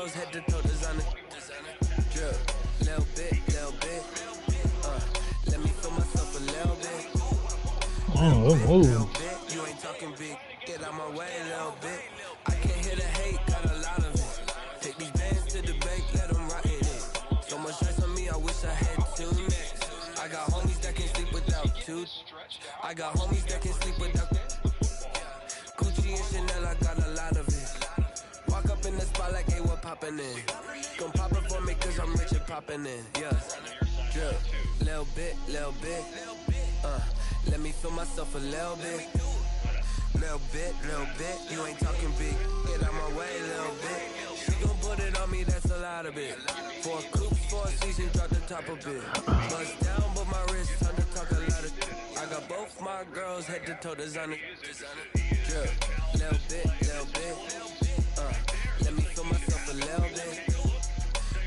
girls head to toe designer. Drip, little bit. Let me feel myself a little bit. Little bit. You ain't talking big. Get out my way a little bit. I can't hear the hate, got a lot of it. Take these bands to the bank, let them rot in it. So much stress on me, I wish I had two next. I got homies that can sleep without two. I got homies that can sleep without Gucci and Chanel, I got a lot of it. Walk up in the spot like, hey, what poppin' in? Gon' pop it for me cause I'm rich and poppin' in, yeah. Drip, little bit. Let me feel myself a little bit. Little bit. You ain't talking big. Get out my way a little bit. She gon' put it on me, that's a lot of it. 4 coops, 4 seasons, drop the top a bit. Bust down, but my wrist, time to talk a lot of. I got both my girls head to toe designer. Drip, little bit. Let me feel myself a little bit.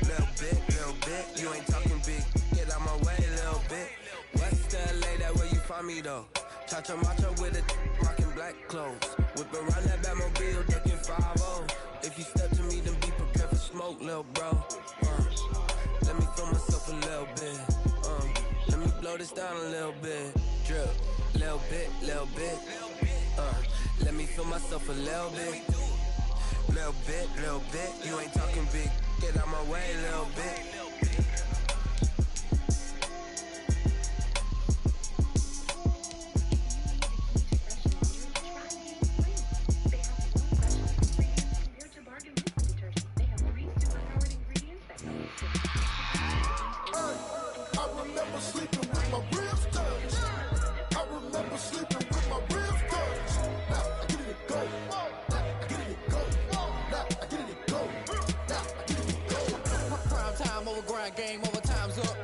Little bit. You ain't talking big. Get out my way a little bit. West LA, that where you find me though. Cha-cha macha with it, rockin' black clothes. Whip around that Batmobile, ducking 5-0. If you step to me, then be prepared for smoke, lil' bro. Let me feel myself a little bit. Let me blow this down a little bit. Drip, little bit. Let me feel myself a little bit. Little bit. You ain't talking big. Get out my way a little bit. Game over, time's up.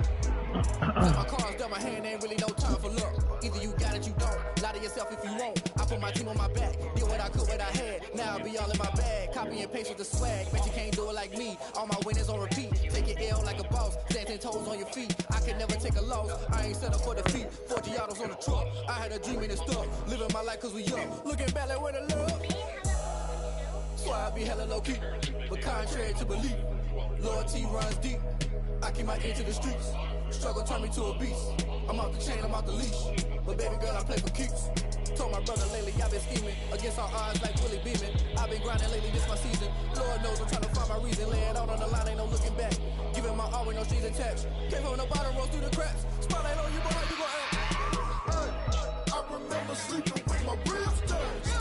Got my cards done, my hand ain't really no time for luck. Either you got it, you don't. Lie to yourself if you won't. I put my team on my back, did what I could, what I had. Now I'll be all in my bag. Copy and paste with the swag. Bet you can't do it like me. All my winners on repeat. Take your L like a boss. Stand 10 toes on your feet. I can never take a loss. I ain't set up for defeat. 4 Giottos on the truck. I had a dream and stuff. Living my life cause we young. Looking back like where the love. So I be hella low key. But contrary to belief, loyalty runs deep. I keep my ear to the streets. Struggle turned me to a beast. I'm out the chain, I'm out the leash. But baby girl, I play for keeps. Told my brother lately, I've been scheming against all odds like Willie Beeman. I've been grinding lately, this my season. Lord knows I'm trying to find my reason. Lay it out on the line, ain't no looking back. Giving my all with no strings attached. Came from the bottom, rose through the cracks. Spotlight on you, but how you gon' act? I remember sleeping with my ribs touched.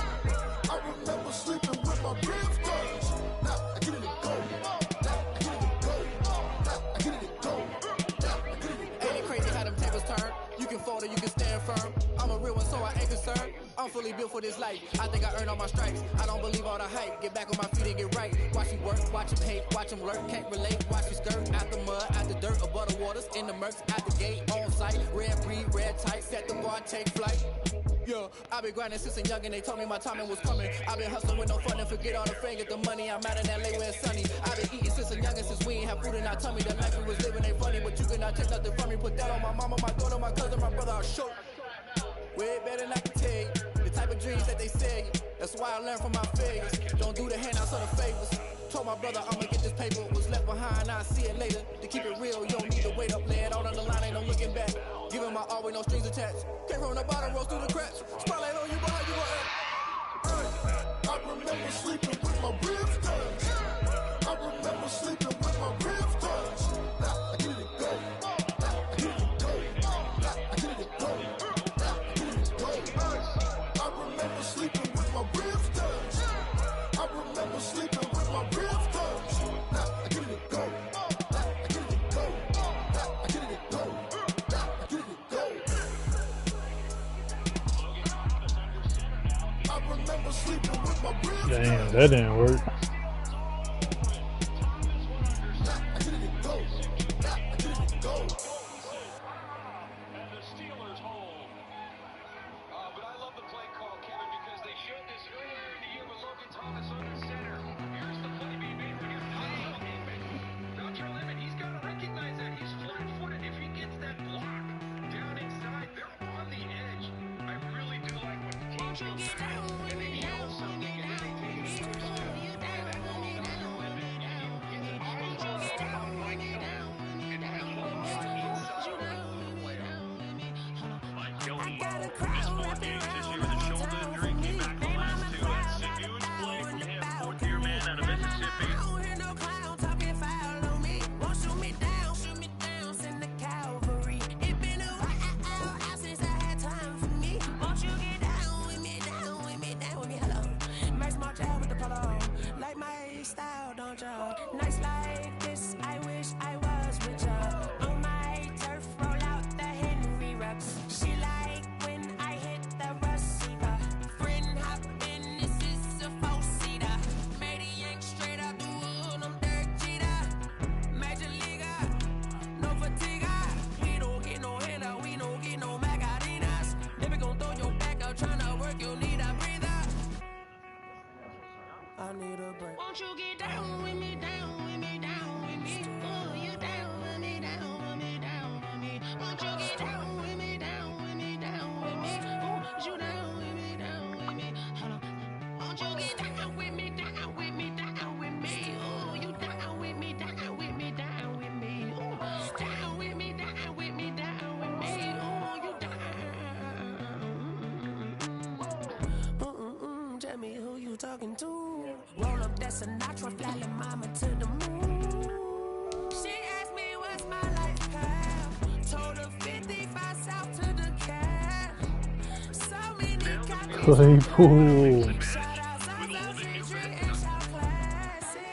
I remember sleeping with my ribs touched. Now I get it to go. You can fold or you can stand firm. I'm a real one, so I ain't concerned. I'm fully built for this life. I think I earned all my stripes. I don't believe all the hype. Get back on my feet and get right. Watch him work, watch him hate, watch him lurk. Can't relate, watch him skirt. Out the mud, out the dirt, above the waters, in the murks, out the gate, on site. Red breed, red tight, set the bar, take flight. Yeah, I've been grinding since a young and they told me my timing was coming. I've been hustling with no fun and forget all the fame, get the money. I'm out in LA where it's sunny. I've been eating since a youngin' since we ain't have food in our tummy. The life we was living ain't funny, but you cannot take nothing from me. Put that on my mama, my daughter, my cousin, my brother, I'll show. Way better than I can tell you. The type of dreams that they sell you. That's why I learned from my failures. Don't do the handouts or the favors. Told my brother I'ma get this paper. Was left behind, I'll see it later. To keep it real, you don't need to wait up. Lay it out on the line, ain't no looking back. Giving my all with no strings attached. Came from the bottom, rose through the cracks. Spotlight on you, but how you gon' act? I remember sleeping with my ribs touched. I remember sleeping with my ribs touched. Now I get it to go. I remember sleeping with my ribs touched. I remember sleeping with my ribs touched. Now I get it to go. Damn, that didn't work. pretty style, don't ya? Nights like this, I wish I was with ya. On my turf, roll out the Henry rocks. She like when I hit the receiver. Friend hop in, this is a four-seater. Maniac straight out the wood, I'm Derek Jeter. Major leaguer, no fatigue. We don't get no handout, we don't get no Macarinas. Never gon' throw your back out, tryna work, you need a breather. I need a break. Won't you get down with me, down with me, down with me? Oh, you down with me, down with me, down with me. Won't you get down with me, down with me, down with me? Oh, you down with me, down with me? Hold on. Won't you get down with me, down with me, down with me? Oh, you down with me, down with me, down with me? Oh, down with me, down with me, down with me? Oh, you down? Tell me who you talking to. Roll up that Sinatra, flying mama to the moon. She asked me what's my life path. Told her 55 south to the cab. So many copies. Claypool. Shout out South Century and South Classic.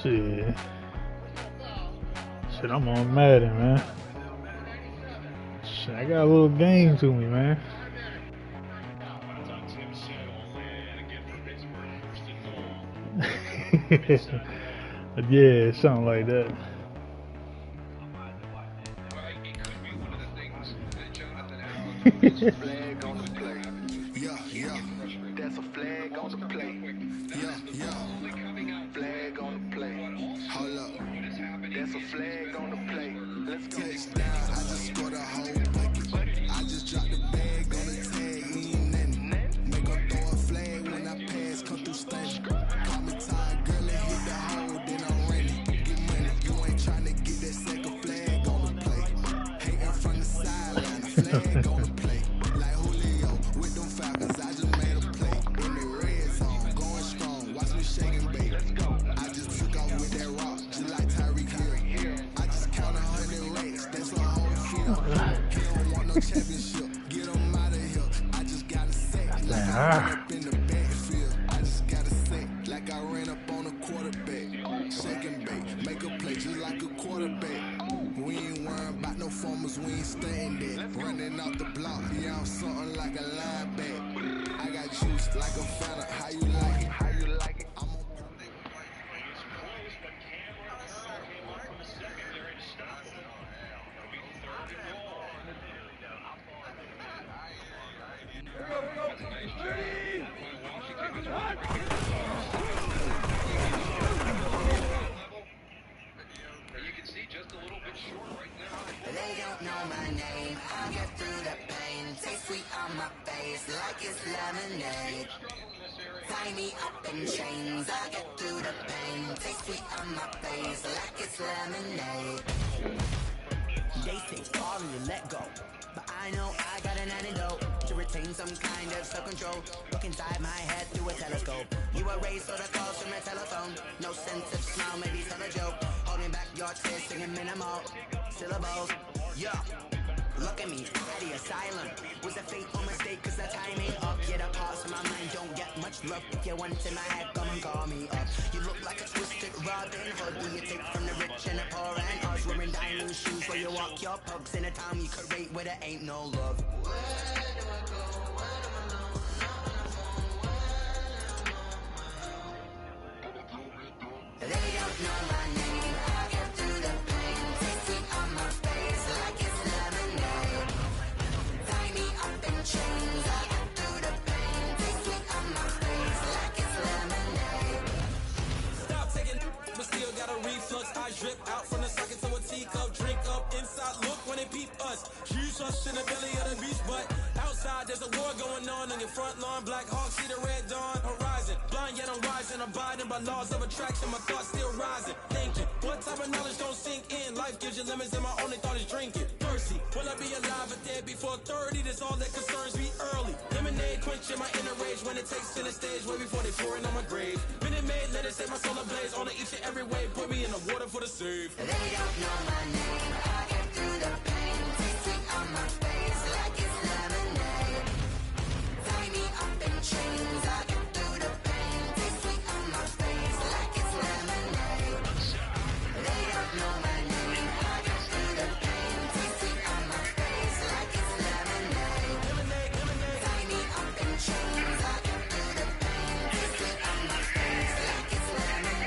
Shit. Shit, I'm on Madden, man. Shit, I got a little game to me, man. Yeah, something like that. Flag on the play. Yeah, yeah. That's a flag on the play. Yeah, yeah. Flag on the play. Hold up. That's a flag on the play. Let's go. Touchdown. I just scored a whole bucket. I just dropped the bag on the tag. We ain't nothing. Make her throw a flag when I pass. Come through stunning. Call me tired, girl, and hit the hole. Then I'm running. Get money. You ain't trying to get that second flag on the play. Hating from the sideline. A flag on the play. Like Julio with them Falcons. I just made a play. In the red zone. Going strong. Watch me shake and bake. Let's go. I just took off with that rock. Just like Tyreek Hill. I just count 100 racks. That's a whole field. He don't want no championship. Get him out of here. I just gotta say. Like I ran up in the backfield. I just gotta say. Like I ran up on a quarterback. Shake and bake. Make a play just like a quarterback. We ain't worrying about no formers. We ain't staying there. Running off the block. Yeah, I'm something like a linebacker. I got juice like a fella. How you like it? How you like it? I'm on. They don't know my name. I'll get through the pain. Taste sweet on my face like it's lemonade. Tie me up in chains. I'll get through the pain. Taste sweet on my face like it's lemonade. They say fall and you let go, but I know I got an antidote to retain some kind of self-control. Look inside my head through a telescope. You erase all the calls from a telephone. No sense of smile, maybe tell a joke. Holding back your tears, singing minimal syllables. Yeah. Look at me, at the asylum. Was a fateful mistake cause the time ain't up. Yet a pause in my mind, don't get much love. If you want in my head, come and call me up. You look like a twisted Robin Hood. Do you take from the rich and the poor and us? Wearing diamond shoes where you walk your pugs in a town you could rate where there ain't no love. They don't know my name. I get through the pain. Taste it on my face like it's lemonade. Tie me up in chains. I get through the pain. Taste it on my face like it's lemonade. Stop taking, but still got a reflux. I drip out from the socket to a teacup. Drink up inside, look when they peep us. Shoes us in the belly of the beach, but outside there's a war going on your front lawn. Black Hawk, see the red dawn horizon. Blind yet I'm rising, abiding by laws of attraction. My thoughts still rising, thinking what type of knowledge don't sink in. Life gives you lemons and my only thought is drinking. Thirsty, will I be alive or dead before 30? That's all that concerns me early. Lemonade quenching my inner rage when it takes center stage way before they pour it on my grave. Minute Maid, let it set my soul ablaze. On each and every way, put me in the water for the save. They don't know my name. I get through the pain. Taste it on my face like it's lemonade. Tie me up in chains. I get through the pain. Taste it on my face like it's lemonade. They don't know my name. I get through the pain. Taste it on my face like it's lemonade. Tie me up in chains. I get through the pain. Taste it on my face like it's lemonade.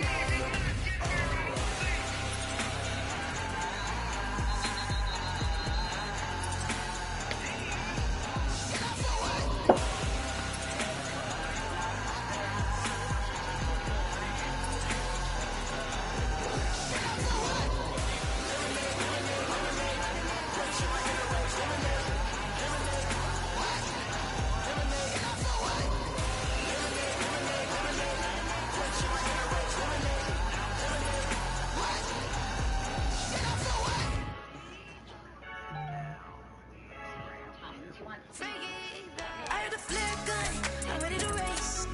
I heard the flare gun, I'm ready to race.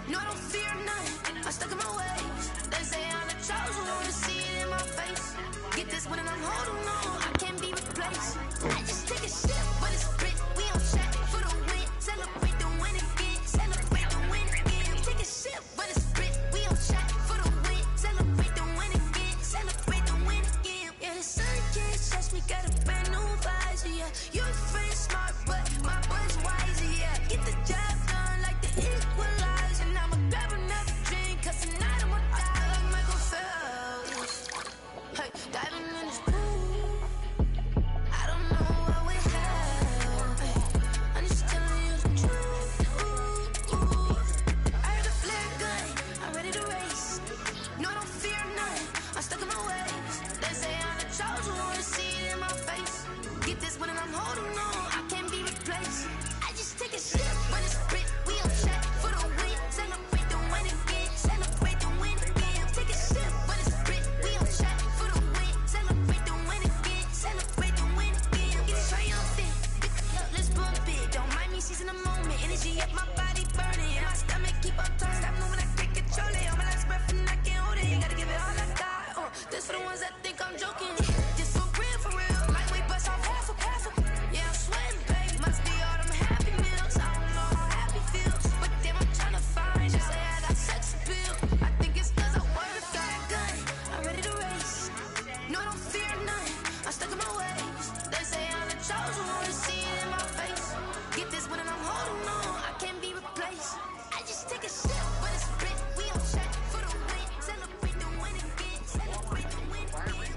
No, I don't fear none, I'm stuck in my ways. They say I'm the chosen one, to see it in my face. Get this one and I'm holding on, I can't be replaced. I just take a sip, but it's split, we on chat for the win. Celebrate the win again, celebrate the win again. Take a sip, but it's split, we on chat for the win. Celebrate the win again, celebrate the win again. Yeah, the sun can't touch me, got a brand new visor, yeah. You're friend smart, but my boy's wiser, yeah. Get the job done like the equalizer. Now I'ma grab another drink, cause tonight I'ma die like Michael Phelps. Hey, diving in this pool, I don't know what we have. Hey, I'm just telling you the truth. I heard the flare gun, I'm ready to race. No, I don't fear none, I'm stuck in my ways. They say I'm the chosen one, to see it in my face. Get this one and I'm holding on, I can't be replaced. I just take a sip, but it's split, we on chat for the win. Celebrate the win again, celebrate the win again. Take a sip, but it's split, we on chat for the win. Celebrate the win again, celebrate the win again. Get triumphant, let's bump it. Don't mind me seizing the moment, energy up my body burning. My stomach keep on turning, stop moving, I can't control it. On my last breath and I can't hold it, gotta give it all I got. This for the ones that think I'm joking. This for real, lightweight bust off half a. Yeah, I'm sweating, baby, must be all them happy meals. I don't know how happy feels, but damn, I'm trying to find. She say I got sex appeal, I think it's cause I wear a fat gun. I'm ready to race, no, I don't fear none, I'm stuck in my ways. They say I'm the chosen one, to see it in my face. Get this one and I'm holding on, I can't be replaced. I just take a sip, but it's split, we on chat for the win. Celebrate the win again, celebrate the win again.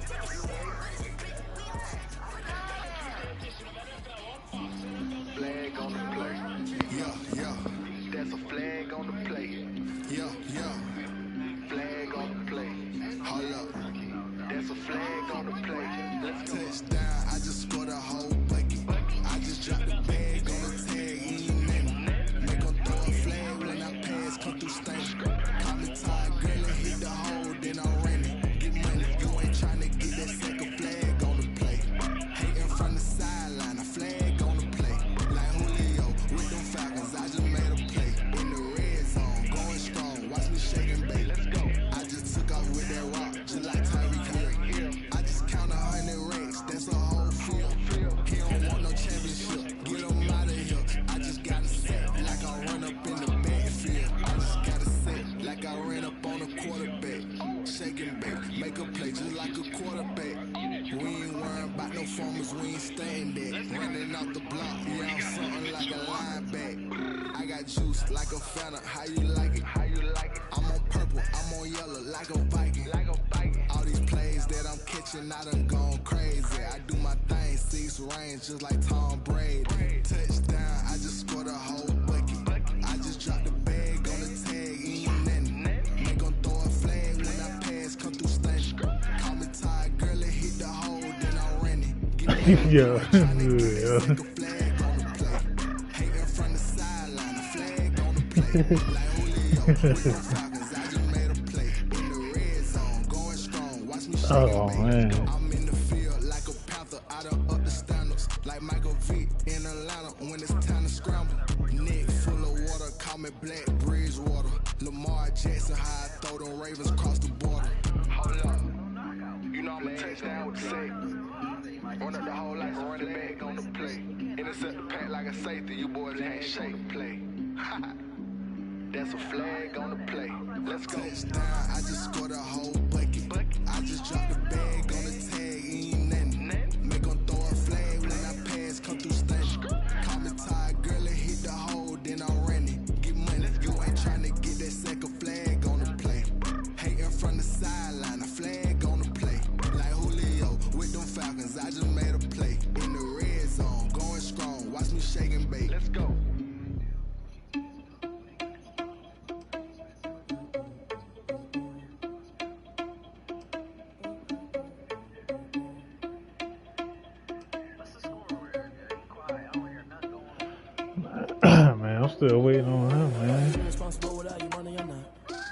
Shake and bake, make a play just like a quarterback. We ain't worrying about no formers, we ain't staying there. Running out the block, yeah, I'm something like a lineback. I got juice like a Fanta, how you like it? I'm on purple, I'm on yellow like a Viking. All these plays that I'm catching, I done gone crazy. I do my thing, 6 range just like Tom Brady. Touchdown, I just scored a whole bucket. I just dropped the bag on the tag, ain't nothing. Make 'em throw a flag when I pass, come through stunning. Call me tired, girl, it hit the hole, then I ran it. Get me Yeah, tryna get yeah. that second flag on the play. Hating from the sideline, the flag on the play. Like Julio, with no Falcons, I just made a play. In the red zone, going strong, watch me shake Oh it, man. baby. I'm in the field like a panther, I done up the standards. Like Michael Vick in Atlanta when it's time to scramble. Neck full of water, call me Black Bridgewater. Lamar Jackson, how I throw them Ravens across the border. Hold up. You know I'm a touchdown with the safe. Run up the whole life, run the bag on the play. Intercept the pack like a safety, you boys ain't shake play. That's a flag on the play. Let's go. Touchdown, I just scored a whole bucket. I just dropped the bag on the tag, ain't nothing. Make 'em throw a flag when I pass, come through stunning. Call me tired, girl, it hit the hole, then I ran it. Get money, you ain't tryna get that second flag on the play. Hating from the sideline, a flag on the play. Like Julio with them Falcons, I just made a play. In the red zone, going strong, watch me shake and bake. Let's go. Man, I'm still waiting on him, man. Irresponsible without your money, I'm not.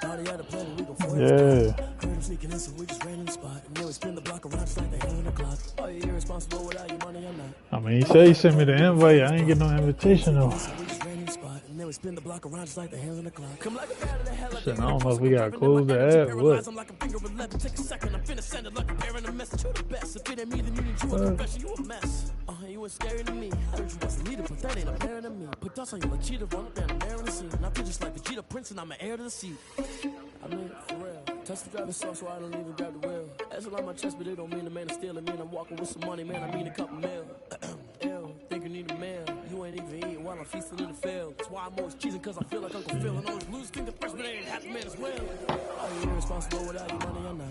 Thought he had a plan, we go for it. Yeah. Heard him sneaking in, so we just ran in the spot. And then we spin the block around just like the hell in the clock. Oh, you irresponsible without your money, I'm not. I mean, he said he sent me the invite. I ain't get no invitation though. So we just ran in the spot. And then we spin the block around just like the hell in the clock. Come like a bat of the hell Shit, I don't know if we gotta close the ad. What? I'm like a finger 11. Take a second, I'm finna send it like a bear in a message. You the best. If it ain't me, then you need you a confession. You a mess. You was scary to me. I heard you was a leader, but that ain't apparent to me. Put dust on you like cheetah, run up down the air in the scene. And I feel just like Vegeta Prince, and I'm an heir to the seat. I mean, for real. Touch the driver's soft, so I don't even grab the wheel. That's on my chest, but it don't mean the man is stealing. Mean I'm walking with some money, man. I mean a couple mil. Ew, think you need a meal. You ain't even eating while I'm feasting in the field. That's why I'm always cheesing, cause I feel like Uncle Phil. And always lose king of first, but they ain't half the man as well. Oh, you irresponsible without your money, I'm not.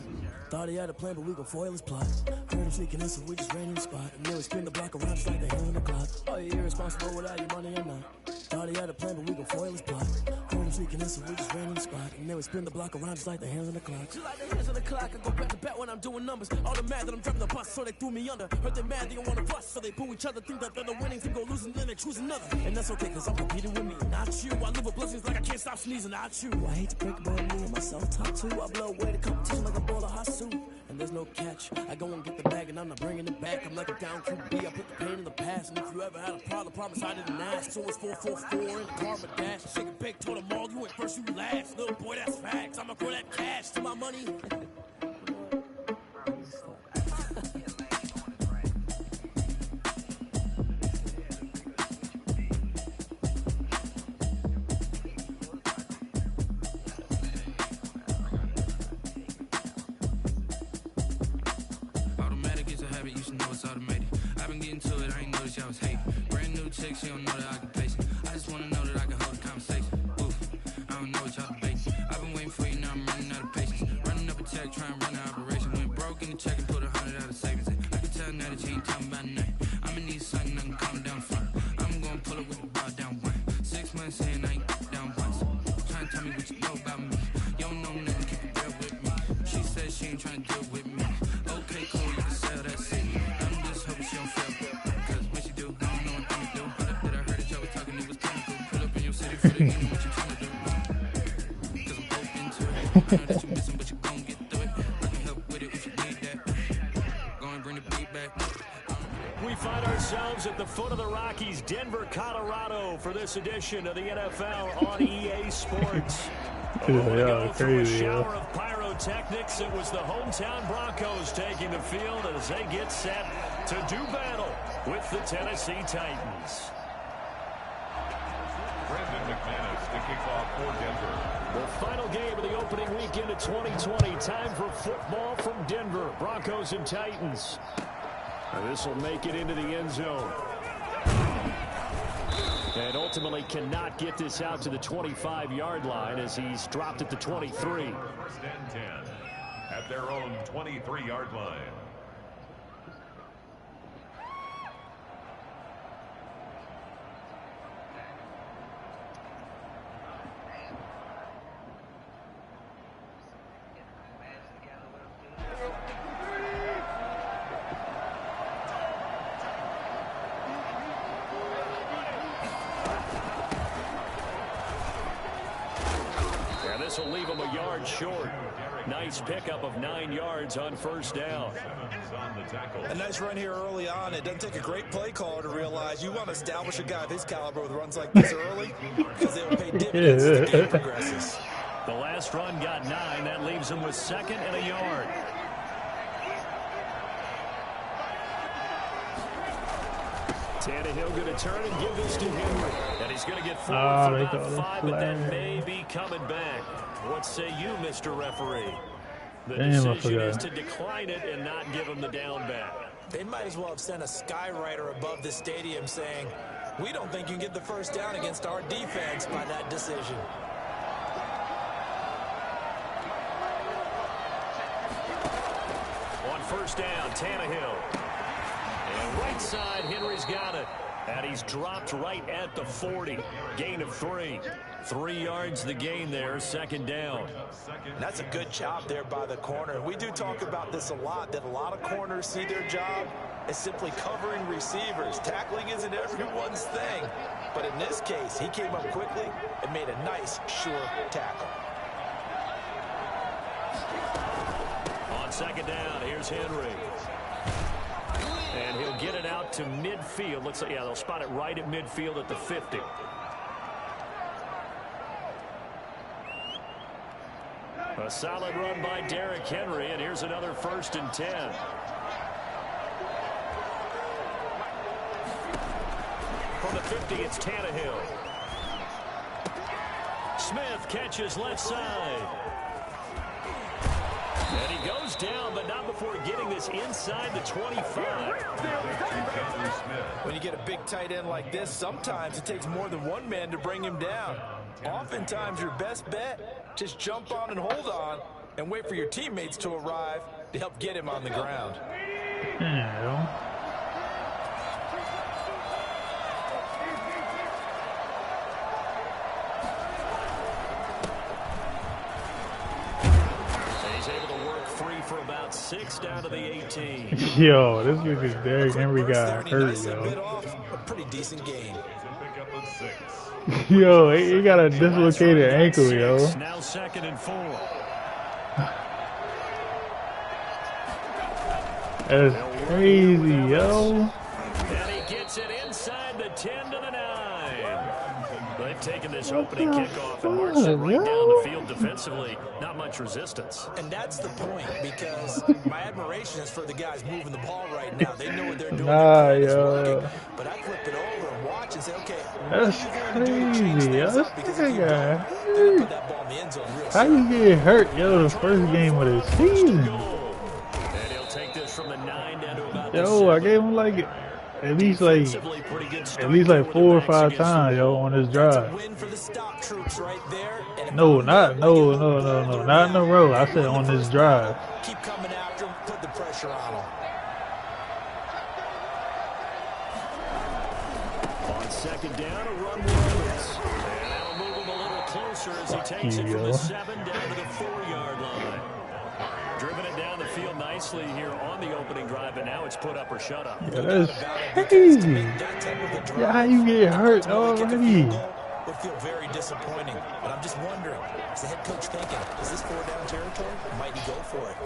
Thought he had a plan, but we gon' foil his plot. Heard him sneaking in, so we just ran in the spot. And then we spin the block around just like the hell in the clock. Oh, you irresponsible without your money, I'm not. Thought he had a plan, but we gon' foil his plot. Heard him sneaking in, so we just ran in the spot. And then we spin the block around just like the hands on the clock. Just like the hands on the clock, I go back to back when I'm doing numbers. All the mad that I'm driving the bus, so they threw me under. Heard they mad, they don't wanna bust, so they pull each other. Think that they're the winning, think go losing, then they choose another. And that's okay, cause I'm competing with me, not you. I live with blessings like I can't stop sneezing, not you. I hate to break it, but me and myself top two. I blow away the competition like a bowl of hot soup. And there's no catch. I go and get the bag and I'm not bringing it back. I'm like a down QB. I put the pain in the past. And if you ever had a problem, promise I didn't ask. So it's 444 in the car, but dash. Shake and bake, told them all you went first, you last. Little boy, that's facts. I'ma throw that cash to my money. She don't know that I can pace it. I just wanna know that I can hold a conversation. Oof, I don't know what y'all debating. I've been waiting for you, now I'm running out of patience. Running up a check, trying to run an operation. Went broke in the check and put 100 out of savings. I can tell now that you ain't talking about nothing. I'ma need something, I can calm down front. I'm gonna pull up with the bar down one. 6 months in, I ain't down once. Trying to tell me what you know about me. You don't know nothing, keep it real with me. She said she ain't trying to deal with me. Okay, cool, you can sell that city. I'm just hoping she don't fail. Cause when she do, I don't know what I'm gonna do. For the game, what you tryna do? Cause I'm open to it. I know that you missing, but you gon' get through it. I can help with it if you need that. Go and bring the beat back. We find ourselves at the foot of the Rockies, Denver, Colorado, for this edition of the NFL on EA Sports. Yeah, crazy. A shower of pyrotechnics. It was the hometown Broncos taking the field as they get set to do battle with the Tennessee Titans. Brandon McManus to kick off for Denver. The final game of the opening weekend of 2020. Time for football from Denver. Broncos and Titans. This will make it into the end zone. And ultimately cannot get this out to the 25-yard line as he's dropped at the 23. First and 10 at their own 23-yard line. This will leave him a yard short. Nice pickup of 9 yards on first down. A nice run here early on. It doesn't take a great play caller to realize you want to establish a guy of his caliber with runs like this early because they will pay dividends as the game progresses. The last run got 9. That leaves him with 2nd and a yard. Tannehill going to turn and give this to Henry. And he's going to get forward for about 5, but then may be coming back. What say you, Mr. Referee? The decision is to decline it and not give him the down back. They might as well have sent a skywriter above the stadium saying, we don't think you can get the first down against our defense by that decision. On first down, Tannehill. And right side, Henry's got it. And he's dropped right at the 40. Gain of 3. 3 yards the gain there, 2nd down. That's a good job there by the corner. We do talk about this a lot, that a lot of corners see their job as simply covering receivers. Tackling isn't everyone's thing. But in this case, he came up quickly and made a nice, sure tackle. On 2nd down, here's Henry. And he'll get it out to midfield. Looks like, yeah, they'll spot it right at midfield at the 50. A solid run by Derrick Henry, and here's another 1st and 10. From the 50, it's Tannehill. Smith catches left side. And he goes down, but not before getting this inside the 25. When you get a big tight end like this, sometimes it takes more than one man to bring him down. Oftentimes, your best bet, just jump on and hold on and wait for your teammates to arrive to help get him on the ground. For about 6 down to the 18. Yo, this nigga Derrick Henry got hurt, yo. A pretty decent game. Yo, he got a dislocated ankle, yo. Now 2nd and 4. That's crazy, yo. And he gets it inside the 10 to the 9. They've taken this opening kickoff and marched it right down the field defensively. Not much resistance. And that's the point, because my admiration is for the guys moving the ball right now. They know what they're doing. Yo. But I flip it over and watch and say, okay, that's crazy, yo. This nigga put that ball in the end zone real how you get hurt, yo, the first game of the season? And he'll take this from the 9 down to about yo, I gave him like at least like 4 or 5 times, yo, on this drive. No, not in a row. I said on this drive. Keep coming after him, put the pressure on him. On 2nd down, a run Williams. And that'll move him a little closer as he takes it from the 7 down to the 4-yard line. Driven it down the field nicely here on the opening drive, and now it's put up or shut up. Yeah, that's crazy. Yeah, how you get hurt already? Would feel very disappointing, but I'm just wondering, is the head coach thinking, is this 4-down territory? Might he go for it?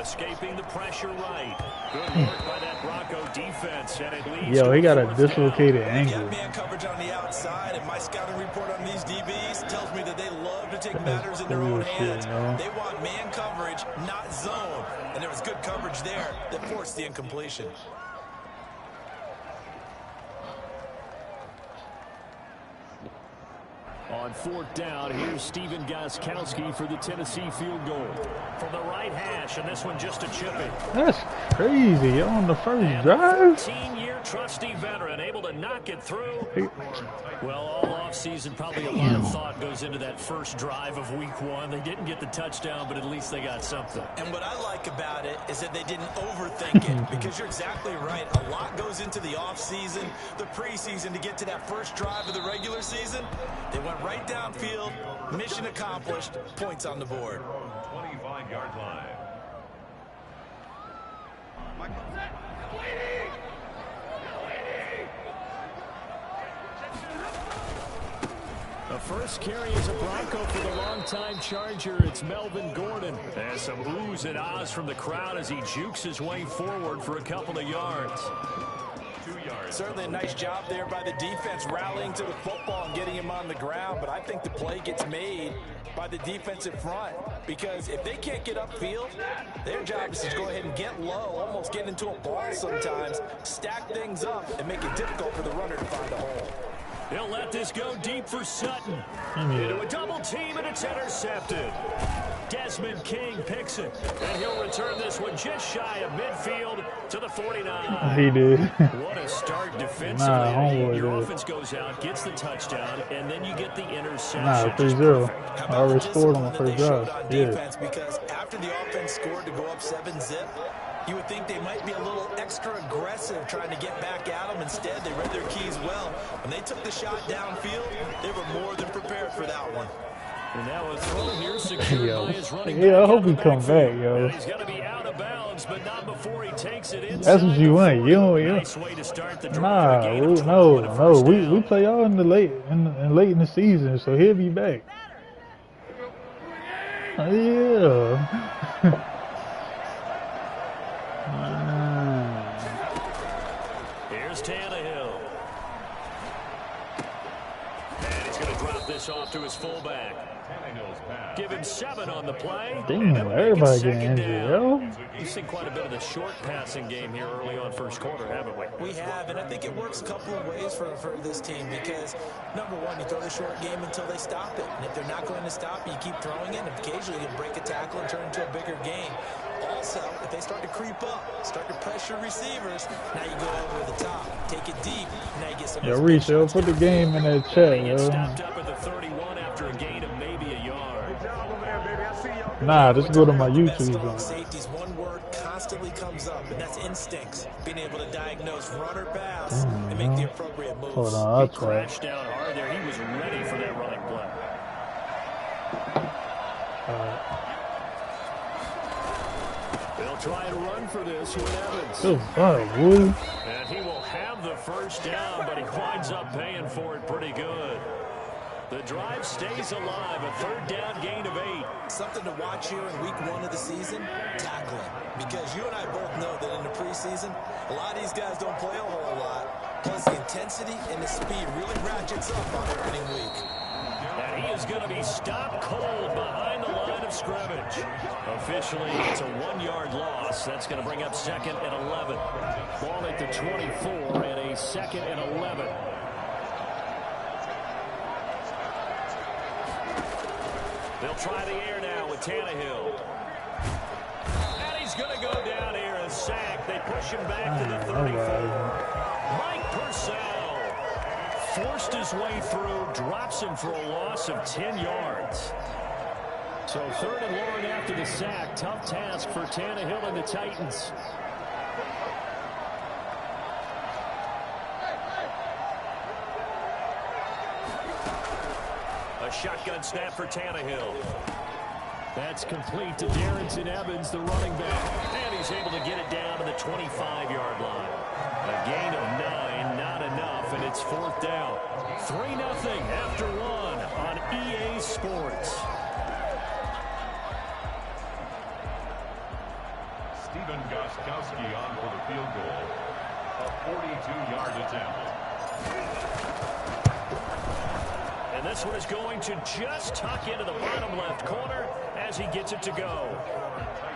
Escaping the pressure right. Good work by that Bronco defense, and it leads. Yo, he got a dislocated ankle. Got man coverage on the outside, and my scouting report on these DBs tells me that they love to take matters in their own hands. They want man coverage, not zone, and there was good coverage there that forced the incompletion. On 4th down, here's Steven Gostkowski for the Tennessee field goal. From the right hash, and this one just a chip it. That's crazy on the first And drive. 13-year trusty veteran able to knock it through. Well, all offseason, probably a lot of thought goes into that first drive of week 1. They didn't get the touchdown, but at least they got something. And what I like about it is that they didn't overthink it, because you're exactly right. A lot goes into the offseason, the preseason to get to that first drive of the regular season. They went right downfield, mission accomplished, points on the board. 25-yard line. The first carry is a Bronco for the longtime Charger. It's Melvin Gordon. There's some oohs and ahs from the crowd as he jukes his way forward for a couple of yards. 2 yards. Certainly a nice job there by the defense rallying to the football and getting him on the ground, but I think the play gets made by the defensive front, because if they can't get upfield, their job is to go ahead and get low, almost get into a ball sometimes, stack things up, and make it difficult for the runner to find a hole. They'll let this go deep for Sutton. Into a double team, and it's intercepted. Desmond King picks it, and he'll return this one just shy of midfield to the 49. He did. What a start defensively. Your offense goes out, gets the touchdown, and then you get the interception. 3-0. I already scored on the first drive. Defense, because after the offense scored to go up 7-zip, you would think they might be a little extra aggressive trying to get back at them. Instead, they read their keys well. When they took the shot downfield, they were more than prepared for that one. And now a throw here secured by his running Yeah, I back hope on he the come back, backfield. yo. He's going to be out of bounds, but not before he takes it inside. That's what you want. You don't. Nice way to start the drive. Nah, no. We play y'all in the late in the season, so he'll be back. Yeah. Here's Tannehill. And he's going to drop this off to his fullback. Give him 7 on the play. Damn, everybody getting injured, yo. We've seen quite a bit of the short passing game here early on first quarter, haven't we? We have, and I think it works a couple of ways for this team, because, number one, you throw the short game until they stop it. And if they're not going to stop it, you keep throwing it, and occasionally you break a tackle and turn it into a bigger game. Also, if they start to creep up, start to pressure receivers, now you go over the top, take it deep, now you get some. Yo, Reese, yo, put the game in that chat, yo. Stopped up at the 31 after a gain of maybe a yard. Nah, just go to my YouTube. Safeties, one word constantly comes up, and that's instincts. Being able to diagnose run or pass and make the appropriate moves. Hold on, I'll try. Crashed down hard there. He was ready for that running play. They'll try and run for this with Evans. Good fight, boy. And he will have the first down, but he winds up paying for it pretty good. The drive stays alive, a 3rd down gain of 8. Something to watch here in week 1 of the season, tackling. Because you and I both know that in the preseason, a lot of these guys don't play a whole lot. Plus the intensity and the speed really ratchets up on opening week. And he is going to be stopped cold behind the line of scrimmage. Officially, it's a 1-yard loss. That's going to bring up 2nd and 11. Ball at the 24 and a 2nd and 11. They'll try the air now with Tannehill. And he's going to go down here and sack. They push him back to the 34. Mike Purcell forced his way through, drops him for a loss of 10 yards. So 3rd and long after the sack. Tough task for Tannehill and the Titans. A shotgun snap for Tannehill. That's complete to Darrington Evans, the running back. And he's able to get it down to the 25-yard line. A gain of 9, not enough, and it's 4th down. 3-0 after 1 on EA Sports. Steven Gostkowski on for the field goal. A 42-yard attempt. And this one is going to just tuck into the bottom left corner as he gets it to go.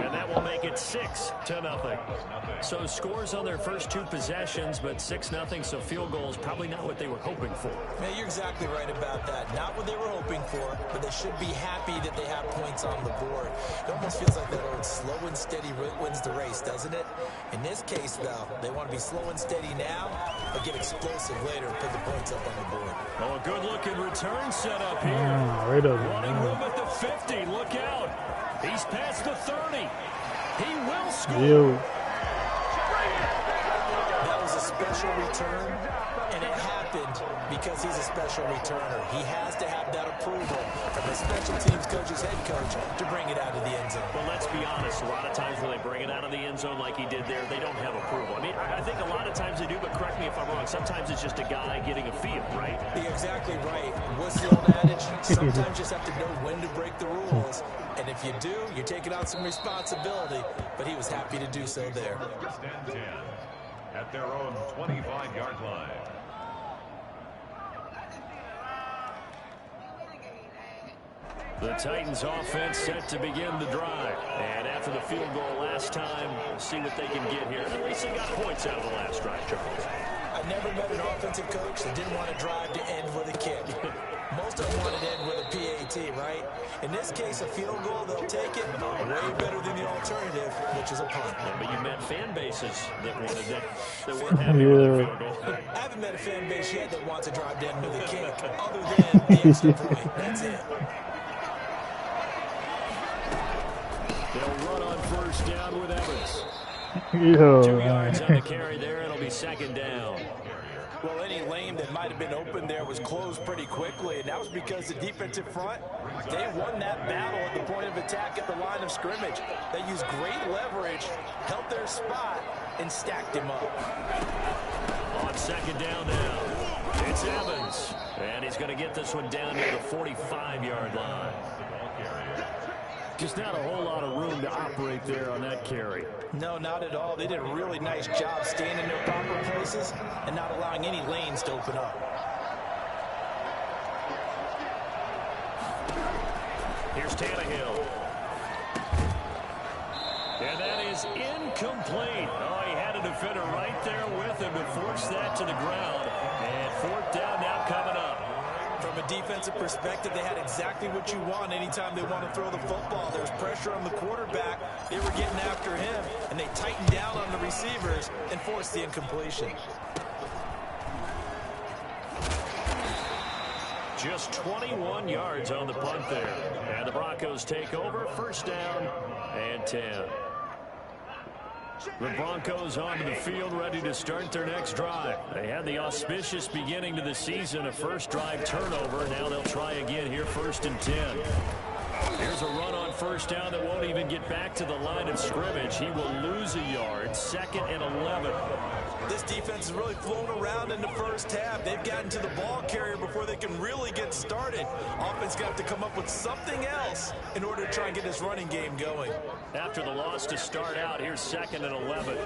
And that will make it 6-0. So scores on their first 2 possessions, but 6-0, so field goals probably not what they were hoping for. Man, you're exactly right about that. Not what they were hoping for, but they should be happy that they have points on the board. It almost feels like that old slow and steady wins the race, doesn't it? In this case, though, they want to be slow and steady now, but get explosive later and put the points up on the board. Oh, a good-looking return set up here. Right over. Running room at the 50. Look out. He's past the 30. He will score. Yo. That was a special return, and it happened because he's a special returner. He has to have that approval from the special teams coach's head coach to bring it out of the end zone. Well, let's be honest. A lot of times when they bring it out of the end zone like he did there, they don't have approval. I mean, I think a lot of times they do, but correct me if I'm wrong. Sometimes it's just a guy getting a feel, right? You're exactly right. What's the old adage? Sometimes you just have to know when to break the rules. And if you do, you're taking on some responsibility. But he was happy to do so there. Stand 10 at their own 25-yard line. The Titans offense set to begin the drive. And after the field goal last time, we'll see what they can get here. At least they got points out of the last drive, Charles. I never met an offensive coach that didn't want to drive to end with a kick. Most of them wanted to end with a PAT, right? In this case, a field goal, they'll take it way better than the alternative, which is a punt. Yeah, but you met fan bases that wanted that weren't happy with the field goal. I haven't met a fan base yet that wants to drive to end with a kick, other than the extra point. That's it. They'll run on first down with Evans. Yo. 2 yards on the carry there. It'll be second down. Well, any lane that might have been open there was closed pretty quickly, and that was because the defensive front, they won that battle at the point of attack at the line of scrimmage. They used great leverage, held their spot, and stacked him up. On second down now, it's Evans. And he's going to get this one down near the 45-yard line. Just not a whole lot of room to operate there on that carry. No, not at all. They did a really nice job staying in their proper places and not allowing any lanes to open up. Here's Tannehill. And that is incomplete. Oh, he had a defender right there with him to force that to the ground. And fourth down now coming up. From a defensive perspective, they had exactly what you want anytime they want to throw the football. There's pressure on the quarterback. They were getting after him, and they tightened down on the receivers and forced the incompletion. Just 21 yards on the punt there. And the Broncos take over. First down and 10. The Broncos onto the field, ready to start their next drive. They had the auspicious beginning to the season, a first drive turnover. Now they'll try again here, 1st and 10. Here's a run on first down that won't even get back to the line of scrimmage. He will lose a yard, 2nd and 11. This defense is really flown around in the first half. They've gotten to the ball carrier before they can really get started. Offense got to come up with something else in order to try and get this running game going. After the loss to start out, here's 2nd and 11.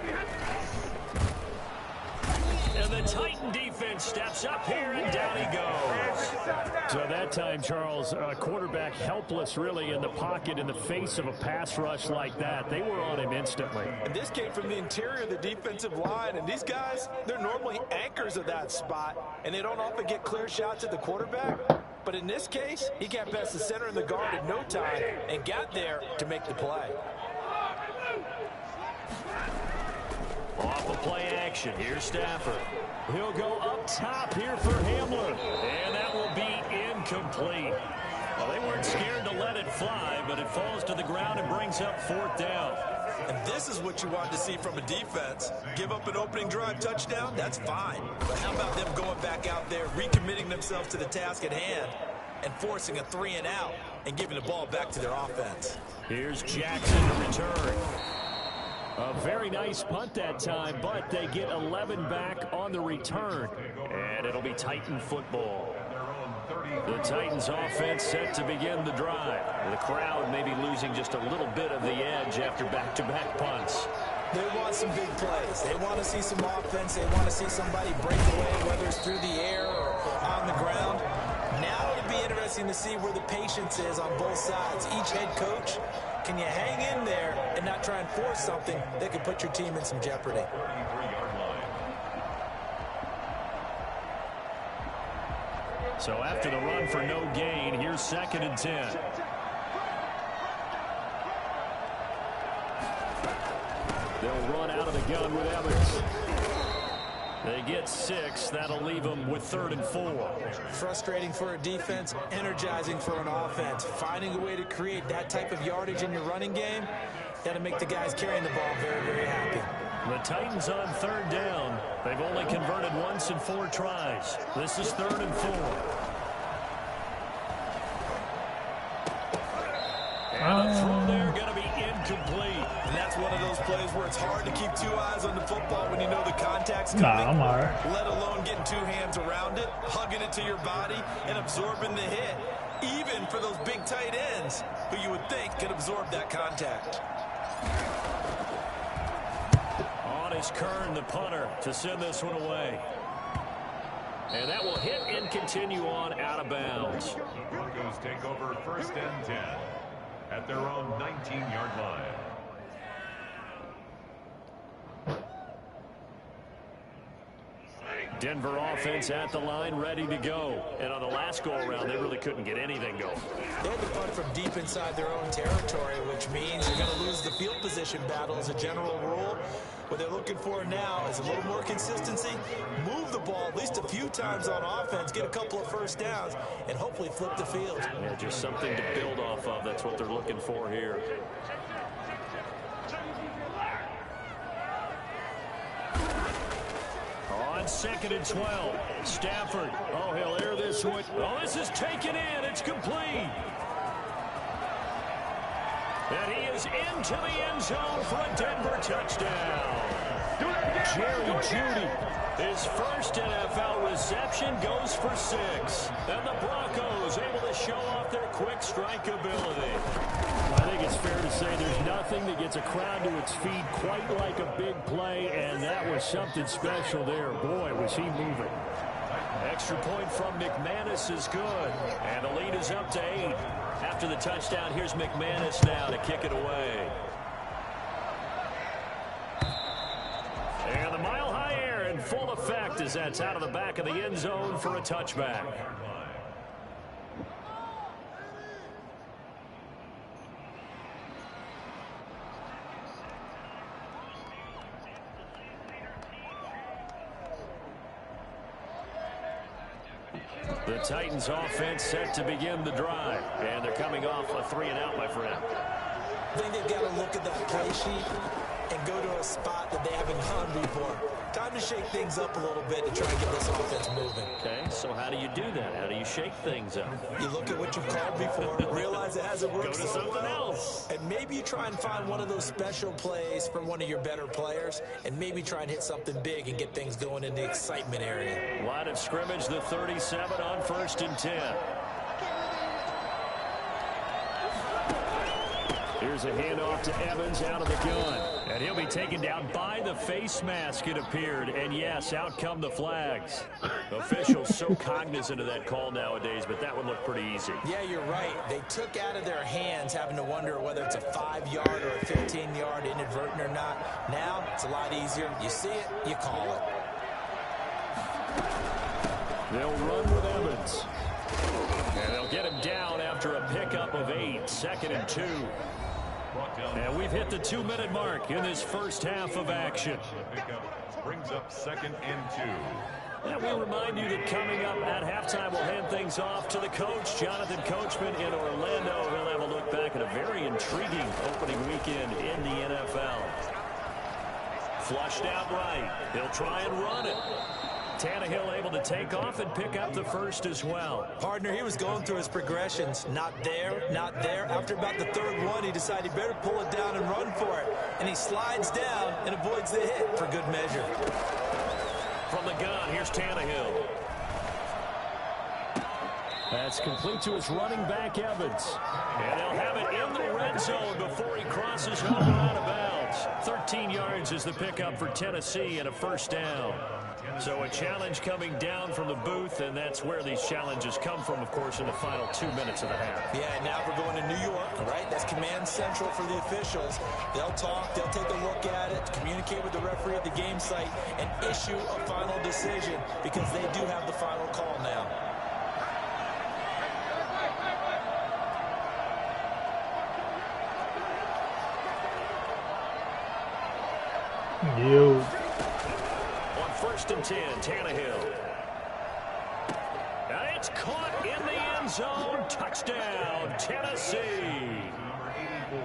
And the Titan defense steps up here, and down he goes. So that time, Charles, quarterback helpless really in the pocket in the face of a pass rush like that. They were on him instantly. And this came from the interior of the defensive line. And these guys, they're normally anchors of that spot, and they don't often get clear shots at the quarterback. But in this case, he got past the center and the guard in no time and got there to make the play. Off the play action, here's Stafford. He'll go up top here for Hamler. And that will be incomplete. Well, they weren't scared to let it fly, but it falls to the ground and brings up 4th down. And this is what you want to see from a defense. Give up an opening drive touchdown, that's fine. But how about them going back out there, recommitting themselves to the task at hand, and forcing a 3-and-out and giving the ball back to their offense. Here's Jackson to return. A very nice punt that time, but they get 11 back on the return. And it'll be Titan football. The Titans offense set to begin the drive. The crowd maybe losing just a little bit of the edge after back-to-back punts. They want some big plays. They want to see some offense. They want to see somebody break away, whether it's through the air or on the ground. Now it'll be interesting to see where the patience is on both sides. Each head coach, can you hang in there and not try and force something that could put your team in some jeopardy. 33-yard line. So after the run for no gain, here's 2nd and 10. They'll run out of the gun with Evans. They get 6. That'll leave them with 3rd and 4. Frustrating for a defense, energizing for an offense. Finding a way to create that type of yardage in your running game, that'll make the guys carrying the ball very, very happy. The Titans on 3rd down. They've only converted once in 4 tries. This is 3rd and 4. And the throw there going to be incomplete. And that's one of those plays where it's hard to keep 2 eyes on the football when you know the contact's coming. Nah, I'm all right. Let alone getting 2 hands around it, hugging it to your body, and absorbing the hit. Even for those big tight ends, who you would think could absorb that contact. On is Kern, the punter, to send this one away. And that will hit and continue on out of bounds. The Broncos take over 1st and 10 at their own 19-yard line. Denver offense at the line, ready to go. And on the last go-around, they really couldn't get anything going. They had to punt from deep inside their own territory, which means you're going to lose the field position battle as a general rule. What they're looking for now is a little more consistency, move the ball at least a few times on offense, get a couple of 1st downs, and hopefully flip the field. Yeah, just something to build off of. That's what they're looking for here. On 2nd and 12, Stafford. Oh, he'll air this one. Oh, this is taken in. It's complete. And he is into the end zone for a Denver touchdown. Jerry Jeudy, his first NFL reception, goes for 6. And the Broncos able to show off their quick strike ability. I think it's fair to say there's nothing that gets a crowd to its feet quite like a big play, and that was something special there. Boy, was he moving. Extra point from McManus is good, and the lead is up to 8. After the touchdown, here's McManus now to kick it away. And the mile-high air in full effect as that's out of the back of the end zone for a touchback. The Titans offense set to begin the drive, and they're coming off a 3-and-out, my friend. I think they've got to look at that play sheet and go to a spot that they haven't gone before. Time to shake things up a little bit to try and get this offense moving. Okay, so how do you do that? How do you shake things up? You look at what you've called before, realize it hasn't worked Go to so something well, else. and maybe you try and find one of those special plays from one of your better players, and maybe try and hit something big and get things going in the excitement area. Line of scrimmage, the 37 on 1st and 10. Here's a handoff to Evans out of the gun. And he'll be taken down by the face mask, it appeared. And yes, out come the flags. Officials so cognizant of that call nowadays, but that one looked pretty easy. Yeah, you're right. They took out of their hands having to wonder whether it's a 5-yard or a 15-yard inadvertent or not. Now, it's a lot easier. You see it, you call it. They'll run with Evans. And they'll get him down after a pickup of 8, 2nd and 2. And we've hit the 2-minute mark in this first half of action. Brings up 2nd and 2. And we remind you that coming up at halftime, we'll hand things off to the coach, Jonathan Coachman in Orlando. He'll have a look back at a very intriguing opening weekend in the NFL. Flushed out right. He'll try and run it. Tannehill able to take off and pick up the first as well. Partner, he was going through his progressions. Not there, not there. After about the 3rd one, he decided he better pull it down and run for it. And he slides down and avoids the hit for good measure. From the gun, here's Tannehill. That's complete to his running back, Evans. And they'll have it in the red zone before he crosses over out of bounds. 13 yards is the pickup for Tennessee and a 1st down. So a challenge coming down from the booth, and that's where these challenges come from, of course, in the final 2 minutes of the half. Yeah, now we're going to New York, right? That's command central for the officials. They'll talk, they'll take a look at it, communicate with the referee at the game site, and issue a final decision because they do have the final call now. Yo. On 1st and 10, Tannehill. And it's caught in the end zone. Touchdown, Tennessee.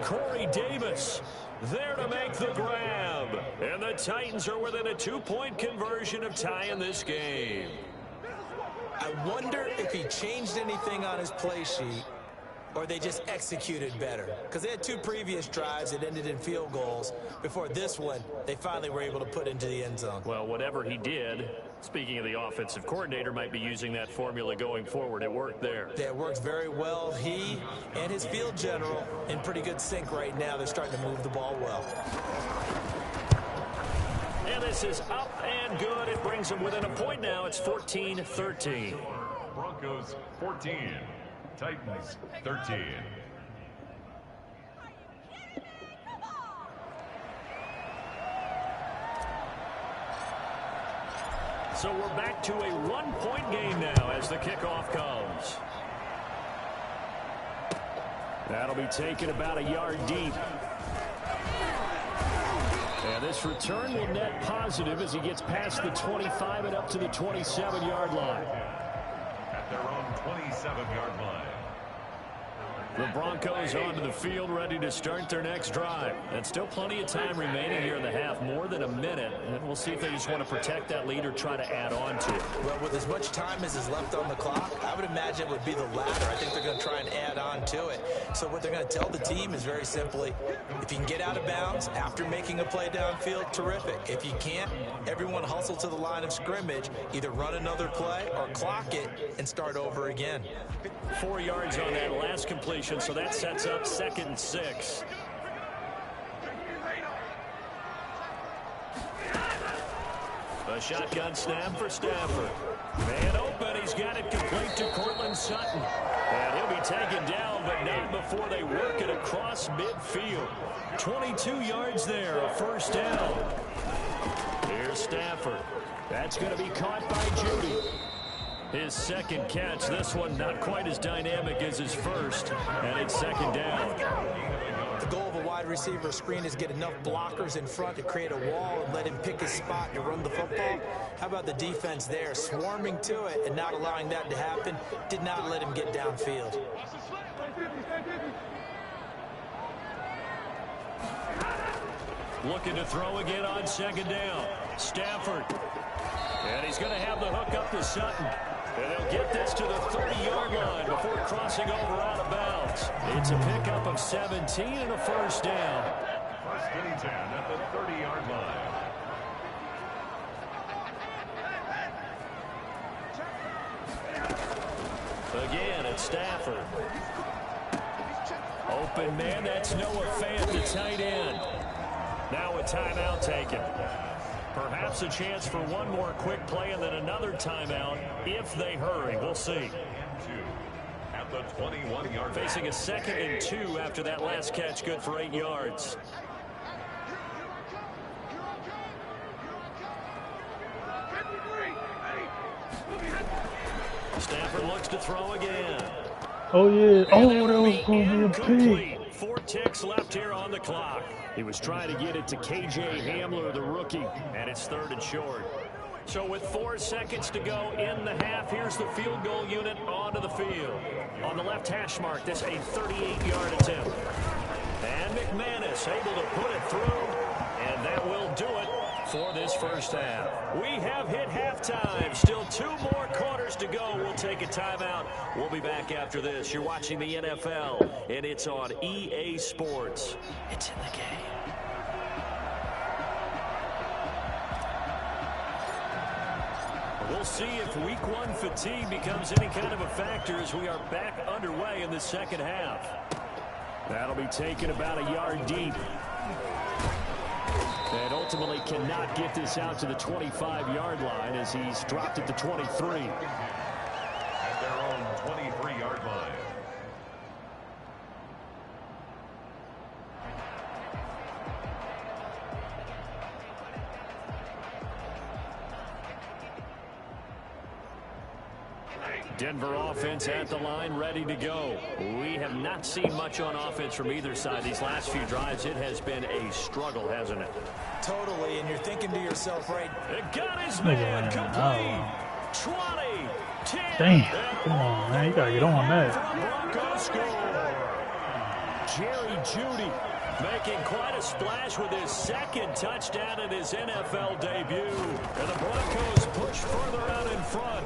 Corey Davis there to make the grab. And the Titans are within a 2-point conversion of tying this game. I wonder if he changed anything on his play sheet or they just executed better. Because they had 2 previous drives that ended in field goals. Before this one, they finally were able to put into the end zone. Well, whatever he did, speaking of the offensive coordinator, might be using that formula going forward. It worked there. Yeah, it worked very well. He and his field general in pretty good sync right now. They're starting to move the ball well. And this is up and good. It brings them within a point now. It's 14-13. Broncos 14. Titans 13. So we're back to a 1-point game now as the kickoff comes. That'll be taken about a yard deep. And this return will net positive as he gets past the 25 and up to the 27-yard line. At their own 27-yard line. The Broncos onto the field, ready to start their next drive. And still plenty of time remaining here in the half, more than a minute. And we'll see if they just want to protect that lead or try to add on to it. Well, with as much time as is left on the clock, I would imagine it would be the latter. I think they're going to try and add on to it. So what they're going to tell the team is very simply, if you can get out of bounds after making a play downfield, terrific. If you can't, everyone hustle to the line of scrimmage, either run another play or clock it and start over again. 4 yards on that last completion, so that sets up 2nd and 6. A shotgun snap for Stafford. Man open, he's got it complete to Cortland Sutton. And he'll be taken down, but not before they work it across midfield. 22 yards there, a 1st down. Here's Stafford. That's going to be caught by Judy. His 2nd catch, this one not quite as dynamic as his first, and it's 2nd down. The goal of a wide receiver screen is get enough blockers in front to create a wall and let him pick his spot to run the football. How about the defense there, swarming to it and not allowing that to happen? Did not let him get downfield. Looking to throw again on 2nd down. Stafford. And he's going to have the hook up to Sutton. And they'll get this to the 30-yard line before crossing over out of bounds. It's a pickup of 17 and a 1st down. 1st and 10 at the 30-yard line. Again, it's Stafford. Open man, that's Noah Fant, the tight end. Now a timeout taken. Perhaps a chance for one more quick play and then another timeout if they hurry. We'll see. At the 21-yard line. Facing a 2nd and 2 after that last catch, good for 8 yards. Stafford looks to throw again. Oh, yeah. Oh, that was going to be a Complete. pick. 4 ticks left here on the clock. He was trying to get it to K.J. Hamler, the rookie, and it's 3rd and short. So with 4 seconds to go in the half, here's the field goal unit onto the field. On the left hash mark, this a 38-yard attempt. And McManus able to put it through, and that will do it for this 1st half. We have hit halftime. Still 2 more quarters to go. We'll take a timeout. We'll be back after this. You're watching the NFL, and it's on EA Sports. It's in the game. We'll see if week 1 fatigue becomes any kind of a factor as we are back underway in the 2nd half. That'll be taken about a yard deep. And ultimately cannot get this out to the 25-yard line as he's dropped at the 23. At their own 23-yard line. Denver offense at the line, ready to go. We have not seen much on offense from either side. These last few drives, it has been a struggle, hasn't it? Totally, and you're thinking to yourself, right? It got his man complete. 20, 10. Damn, come on, man. You got to get on that. Broncos score. Jerry Jeudy making quite a splash with his second touchdown in his NFL debut. And the Broncos push further out in front.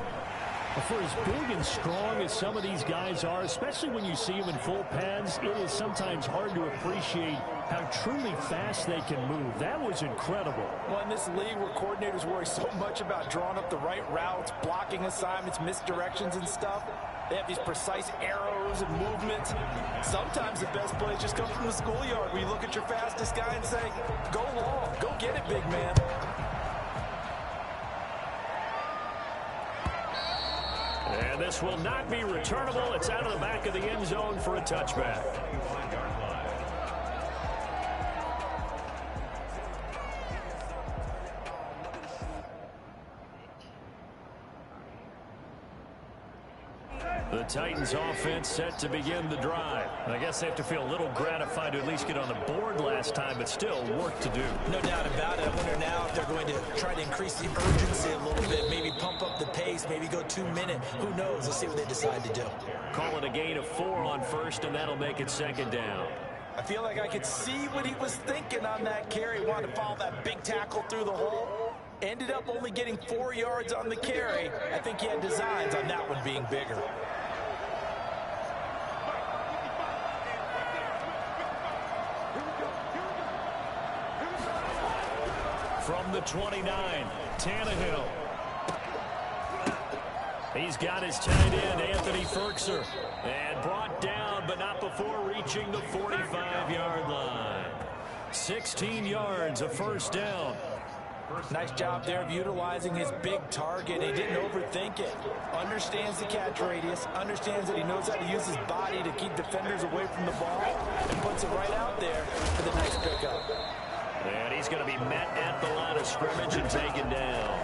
For as big and strong as some of these guys are, especially when you see them in full pads, it is sometimes hard to appreciate how truly fast they can move. That was incredible. Well, in this league where coordinators worry so much about drawing up the right routes, blocking assignments, misdirections and stuff, they have these precise arrows and movements. Sometimes the best plays just come from the schoolyard where you look at your fastest guy and say, go long, go get it, big man. And this will not be returnable. It's out of the back of the end zone for a touchback. The Titans offense set to begin the drive. I guess they have to feel a little gratified to at least get on the board last time, but still work to do. No doubt about it. I wonder now if they're going to try to increase the urgency a little bit, maybe pump up the pace, maybe go 2-minute. Who knows? Let's see what they decide to do. Call it a gain of 4 on first, and that'll make it second down. I feel like I could see what he was thinking on that carry. He wanted to follow that big tackle through the hole. Ended up only getting 4 yards on the carry. I think he had designs on that one being bigger. From the 29, Tannehill. He's got his tight end, Anthony Ferkser. And brought down, but not before reaching the 45-yard line. 16 yards, a first down. Nice job there of utilizing his big target. He didn't overthink it. Understands the catch radius. Understands that he knows how to use his body to keep defenders away from the ball. And puts it right out there for the nice pickup. And he's going to be met at the line of scrimmage and taken down.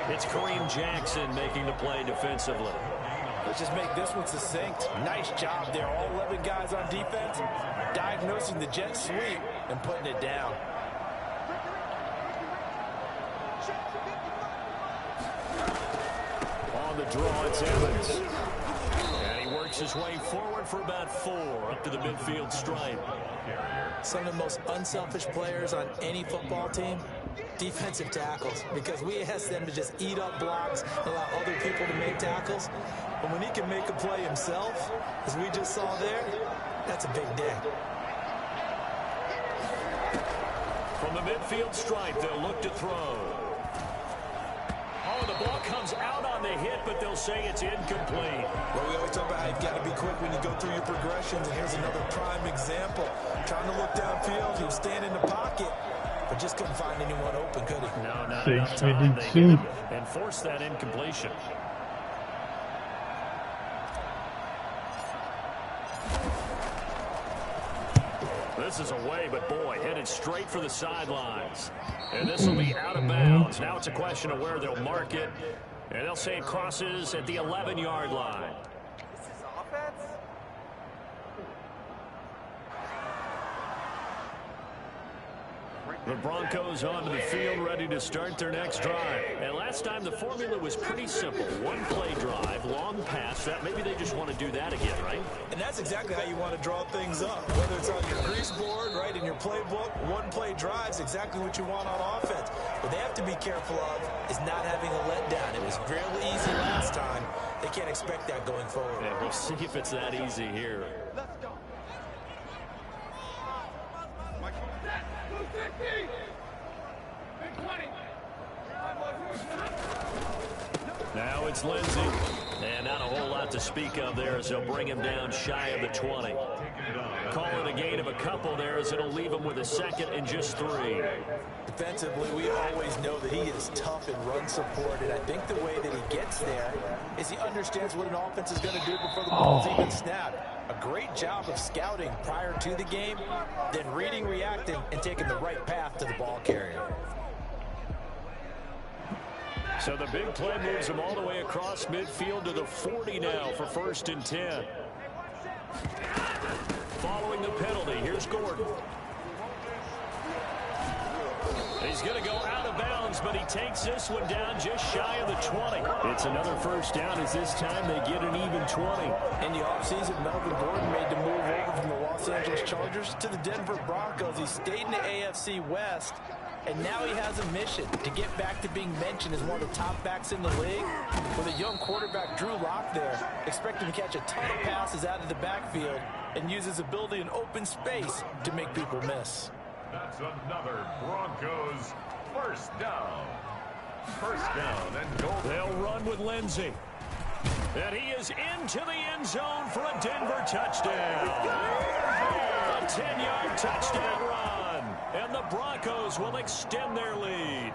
It's Kareem Jackson making the play defensively. Let's just make this one succinct. Nice job there. All 11 guys on defense diagnosing the jet sweep and putting it down. On the draw, it's Evans. And he works his way forward for about 4 up to the midfield stripe. Some of the most unselfish players on any football team, defensive tackles, because we ask them to just eat up blocks, allow other people to make tackles. But when he can make a play himself, as we just saw there, that's a big day. From the midfield stripe, they'll look to throw. Oh, the ball comes out on the hit, but they'll say it's incomplete. Well, we always talk about how you've got to be quick when you go through your progressions, and here's another prime example. Trying to look downfield, he was standing in the pocket, but just couldn't find anyone open, could he? No, not enough time. They could enforce that incompletion. This is away, but boy, headed straight for the sidelines. And this will be out of bounds. Now it's a question of where they'll mark it. And they'll say it crosses at the 11-yard line. This is offense? The Broncos onto the field, ready to start their next drive. And last time the formula was pretty simple. One play drive, long pass. That maybe they just want to do that again, right? And that's exactly how you want to draw things up. Whether it's on your grease board, right, in your playbook, one play drive's exactly what you want on offense. What they have to be careful of is not having a letdown. It was really easy last time. They can't expect that going forward. Yeah, we'll see if it's that easy here. Let's go. Now it's Lindsey. And not a whole lot to speak of there as they'll bring him down shy of the 20. call it a gain of a couple there, as it'll leave him with a second and just 3. Defensively, we always know that he is tough in run support, and I think the way that he gets there is he understands what an offense is going to do before the ball's even snapped. A great job of scouting prior to the game, then reading, reacting, and taking the right path to the ball carrier. So the big play moves him all the way across midfield to the 40 now for 1st and 10. Following the penalty, here's Gordon. He's going to go out of bounds, but he takes this one down just shy of the 20. It's another 1st down, as this time they get an even 20. In the offseason, Melvin Gordon made the move over from the Los Angeles Chargers to the Denver Broncos. He stayed in the AFC West, and now he has a mission to get back to being mentioned as one of the top backs in the league. With a young quarterback, Drew Lock, there, expect him to catch a ton of passes out of the backfield and use his ability in open space to make people miss. That's another Broncos 1st down. 1st down and goal. They'll run with Lindsey. And he is into the end zone for a Denver touchdown. A 10-yard touchdown run. And the Broncos will extend their lead.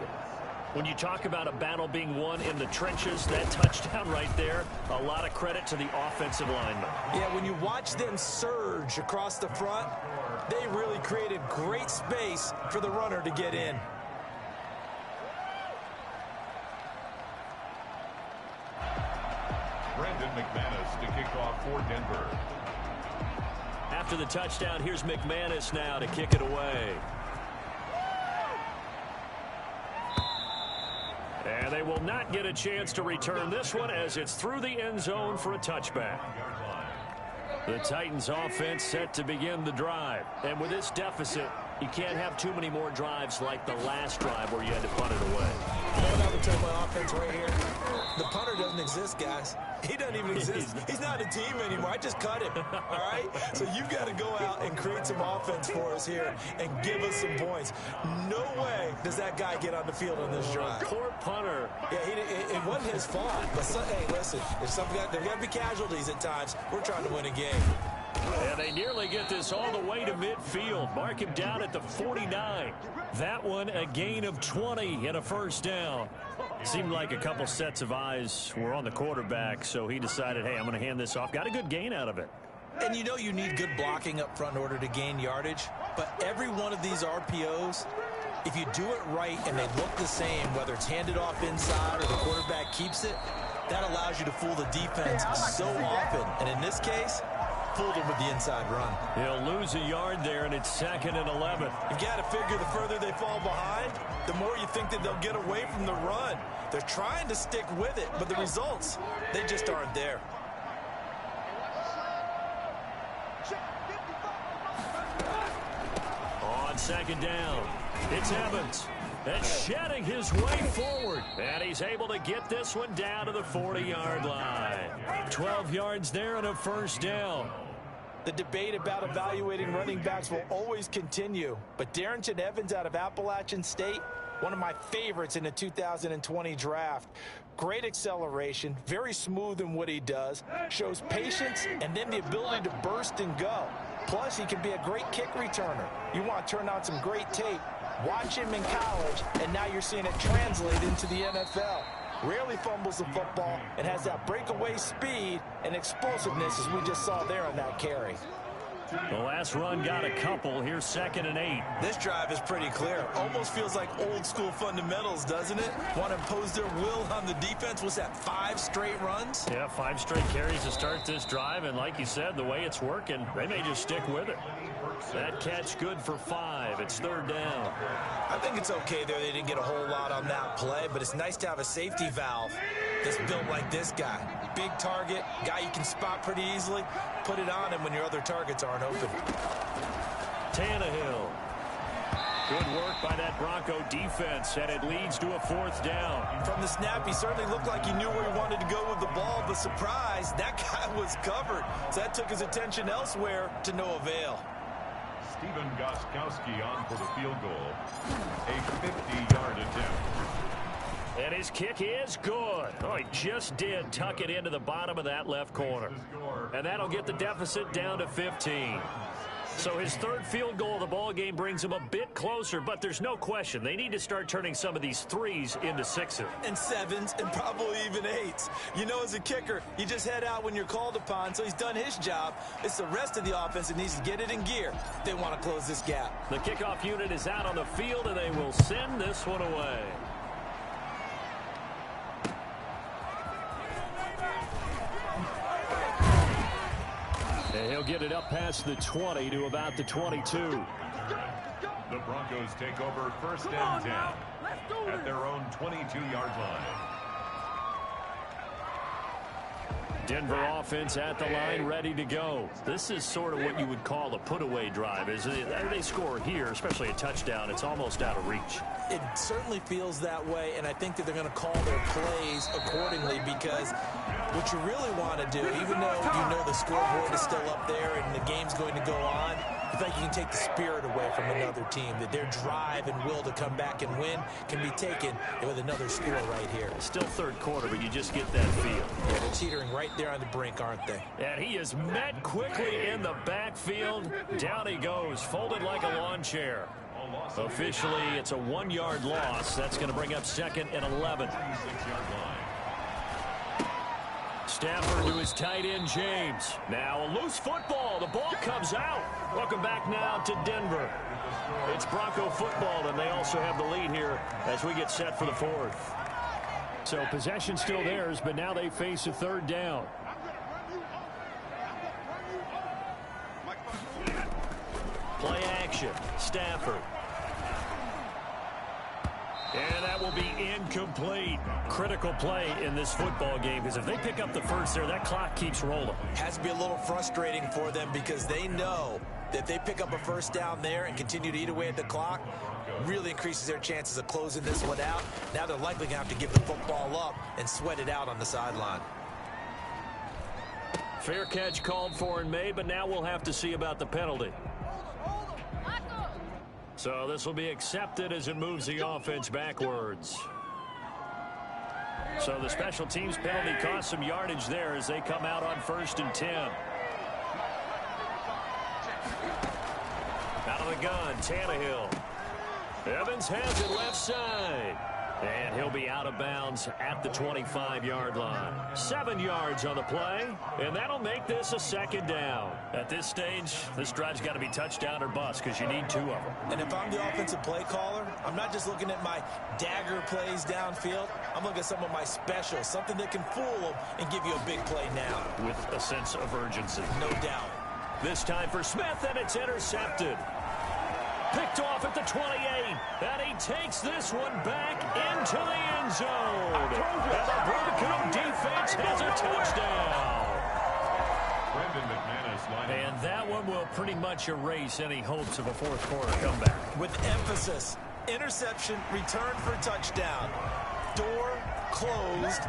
When you talk about a battle being won in the trenches, that touchdown right there, a lot of credit to the offensive lineman. Yeah, when you watch them surge across the front, they really created great space for the runner to get in. Brandon McManus to kick off for Denver. After the touchdown, here's McManus now to kick it away. And they will not get a chance to return this one, as it's through the end zone for a touchback. The Titans offense set to begin the drive. And with this deficit, you can't have too many more drives like the last drive where you had to punt it away. I would tell my offense right here, the punter doesn't exist, guys. He doesn't even exist. He's not a team anymore. I just cut him, all right? So you've got to go out and create some offense for us here and give us some points. No way does that guy get on the field on this drive. Poor punter. Yeah, it wasn't his fault. But, hey, listen, there's got to be casualties at times. We're trying to win a game. And they nearly get this all the way to midfield. Mark him down at the 49. That one a gain of 20 and a 1st down. Seemed like a couple sets of eyes were on the quarterback, so he decided, hey, I'm going to hand this off. Got a good gain out of it. And you know you need good blocking up front in order to gain yardage. But every one of these RPOs, if you do it right and they look the same, whether it's handed off inside or the quarterback keeps it, that allows you to fool the defense so often. And in this case, fooled him with the inside run. He'll lose a yard there, and it's 2nd and 11. You've got to figure the further they fall behind, the more you think that they'll get away from the run. They're trying to stick with it, but the results, they just aren't there. On 2nd down, it's Evans. And shedding his way forward. And he's able to get this one down to the 40-yard line. 12 yards there and a 1st down. The debate about evaluating running backs will always continue. But Darrington Evans out of Appalachian State, one of my favorites in the 2020 draft. Great acceleration, very smooth in what he does, shows patience, and then the ability to burst and go. Plus, he can be a great kick returner. You want to turn on some great tape. Watch him in college, and now you're seeing it translate into the NFL. Rarely fumbles the football and has that breakaway speed and explosiveness as we just saw there on that carry. The last run got a couple. Here's 2nd and 8. This drive is pretty clear. Almost feels like old school fundamentals, doesn't it? Want to impose their will on the defense. Was that 5 straight runs? Yeah, 5 straight carries to start this drive. And like you said, the way it's working, they may just stick with it. That catch good for 5. It's 3rd down. I think it's okay there. They didn't get a whole lot on that play, but it's nice to have a safety valve that's built like this guy. Big target, guy you can spot pretty easily. Put it on him when your other targets aren't open. Tannehill. Good work by that Bronco defense, and it leads to a 4th down. From the snap, he certainly looked like he knew where he wanted to go with the ball, but surprise, that guy was covered. So that took his attention elsewhere to no avail. Stephen Gostkowski on for the field goal. A 50-yard attempt. And his kick is good. Oh, he just did tuck it into the bottom of that left corner. And that'll get the deficit down to 15. So his third field goal of the ball game brings him a bit closer, but there's no question they need to start turning some of these threes into sixes. And sevens, and probably even eights. You know, as a kicker, you just head out when you're called upon, so he's done his job. It's the rest of the offense that needs to get it in gear if they want to close this gap. The kickoff unit is out on the field, and they will send this one away. And he'll get it up past the 20 to about the 22. The Broncos take over first and 10 at their own 22-yard line. Denver offense at the line, ready to go. This is sort of what you would call a put-away drive. As they score here, especially a touchdown, it's almost out of reach. It certainly feels that way, and I think that they're going to call their plays accordingly, because what you really want to do, even though you know the scoreboard is still up there and the game's going to go on, I think you can take the spirit away from another team, that their drive and will to come back and win can be taken with another score right here. Still third quarter, but you just get that feel. Yeah, they're teetering right there on the brink, aren't they? And he is met quickly in the backfield. Down he goes, folded like a lawn chair. Officially, it's a 1-yard loss. That's going to bring up second and 11. Stafford to his tight end, James. Now a loose football. The ball comes out. Welcome back now to Denver. It's Bronco football, and they also have the lead here as we get set for the fourth. So possession still theirs, but now they face a third down. Play action. Stafford. And that will be incomplete. Critical play in this football game, because if they pick up the first there, that clock keeps rolling. Has to be a little frustrating for them, because they know that if they pick up a first down there and continue to eat away at the clock, really increases their chances of closing this one out. Now they're likely going to have to give the football up and sweat it out on the sideline. Fair catch called for and made, but now we'll have to see about the penalty. So this will be accepted as it moves the offense backwards. So the special teams penalty cost some yardage there as they come out on 1st and 10. Out of the gun, Tannehill. Evans has it left side. And he'll be out of bounds at the 25-yard line. 7 yards on the play, and that'll make this a second down. At this stage, this drive's got to be touchdown or bust, because you need 2 of them. And if I'm the offensive play caller, I'm not just looking at my dagger plays downfield. I'm looking at some of my specials, something that can fool them and give you a big play now. With a sense of urgency. No doubt. This time for Smith, and it's intercepted. Picked off at the 28, and he takes this one back into the end zone. And the Bronco defense has a touchdown. And that one will pretty much erase any hopes of a fourth quarter comeback. With emphasis, interception, return for touchdown. Door closed,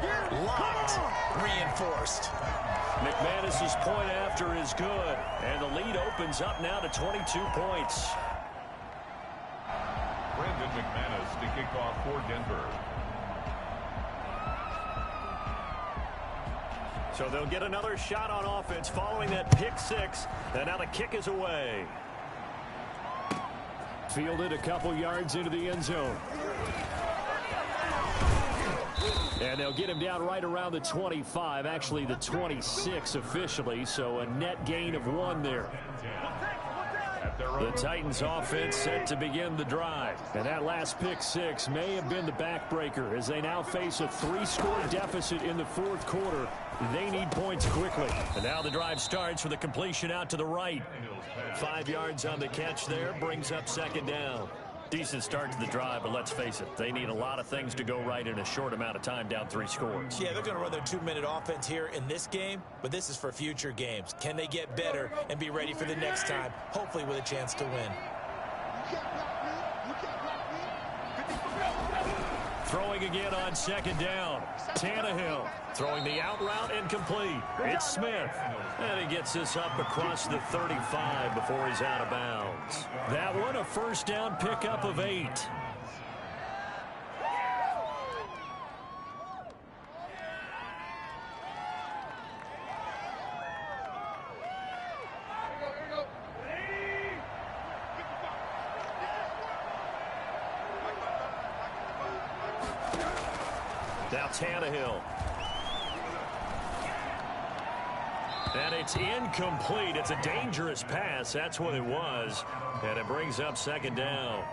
locked, reinforced. McManus's point after is good, and the lead opens up now to 22 points. Brandon McManus to kick off for Denver. So they'll get another shot on offense following that pick 6, and now the kick is away. Fielded a couple yards into the end zone. And they'll get him down right around the 25, actually the 26 officially, so a net gain of 1 there. The Titans offense set to begin the drive. And that last pick 6 may have been the backbreaker as they now face a 3-score deficit in the fourth quarter. They need points quickly. And now the drive starts with a completion out to the right. 5 yards on the catch there, brings up second down. Decent start to the drive, but let's face it, they need a lot of things to go right in a short amount of time, down 3 scores. Yeah, they're going to run their 2-minute offense here in this game, but this is for future games. Can they get better and be ready for the next time, hopefully with a chance to win? Throwing again on second down. Tannehill throwing the out route incomplete. It's Smith. And he gets this up across the 35 before he's out of bounds. That one a first down pickup of 8. Now Tannehill. And it's incomplete. It's a dangerous pass. That's what it was. And it brings up second down.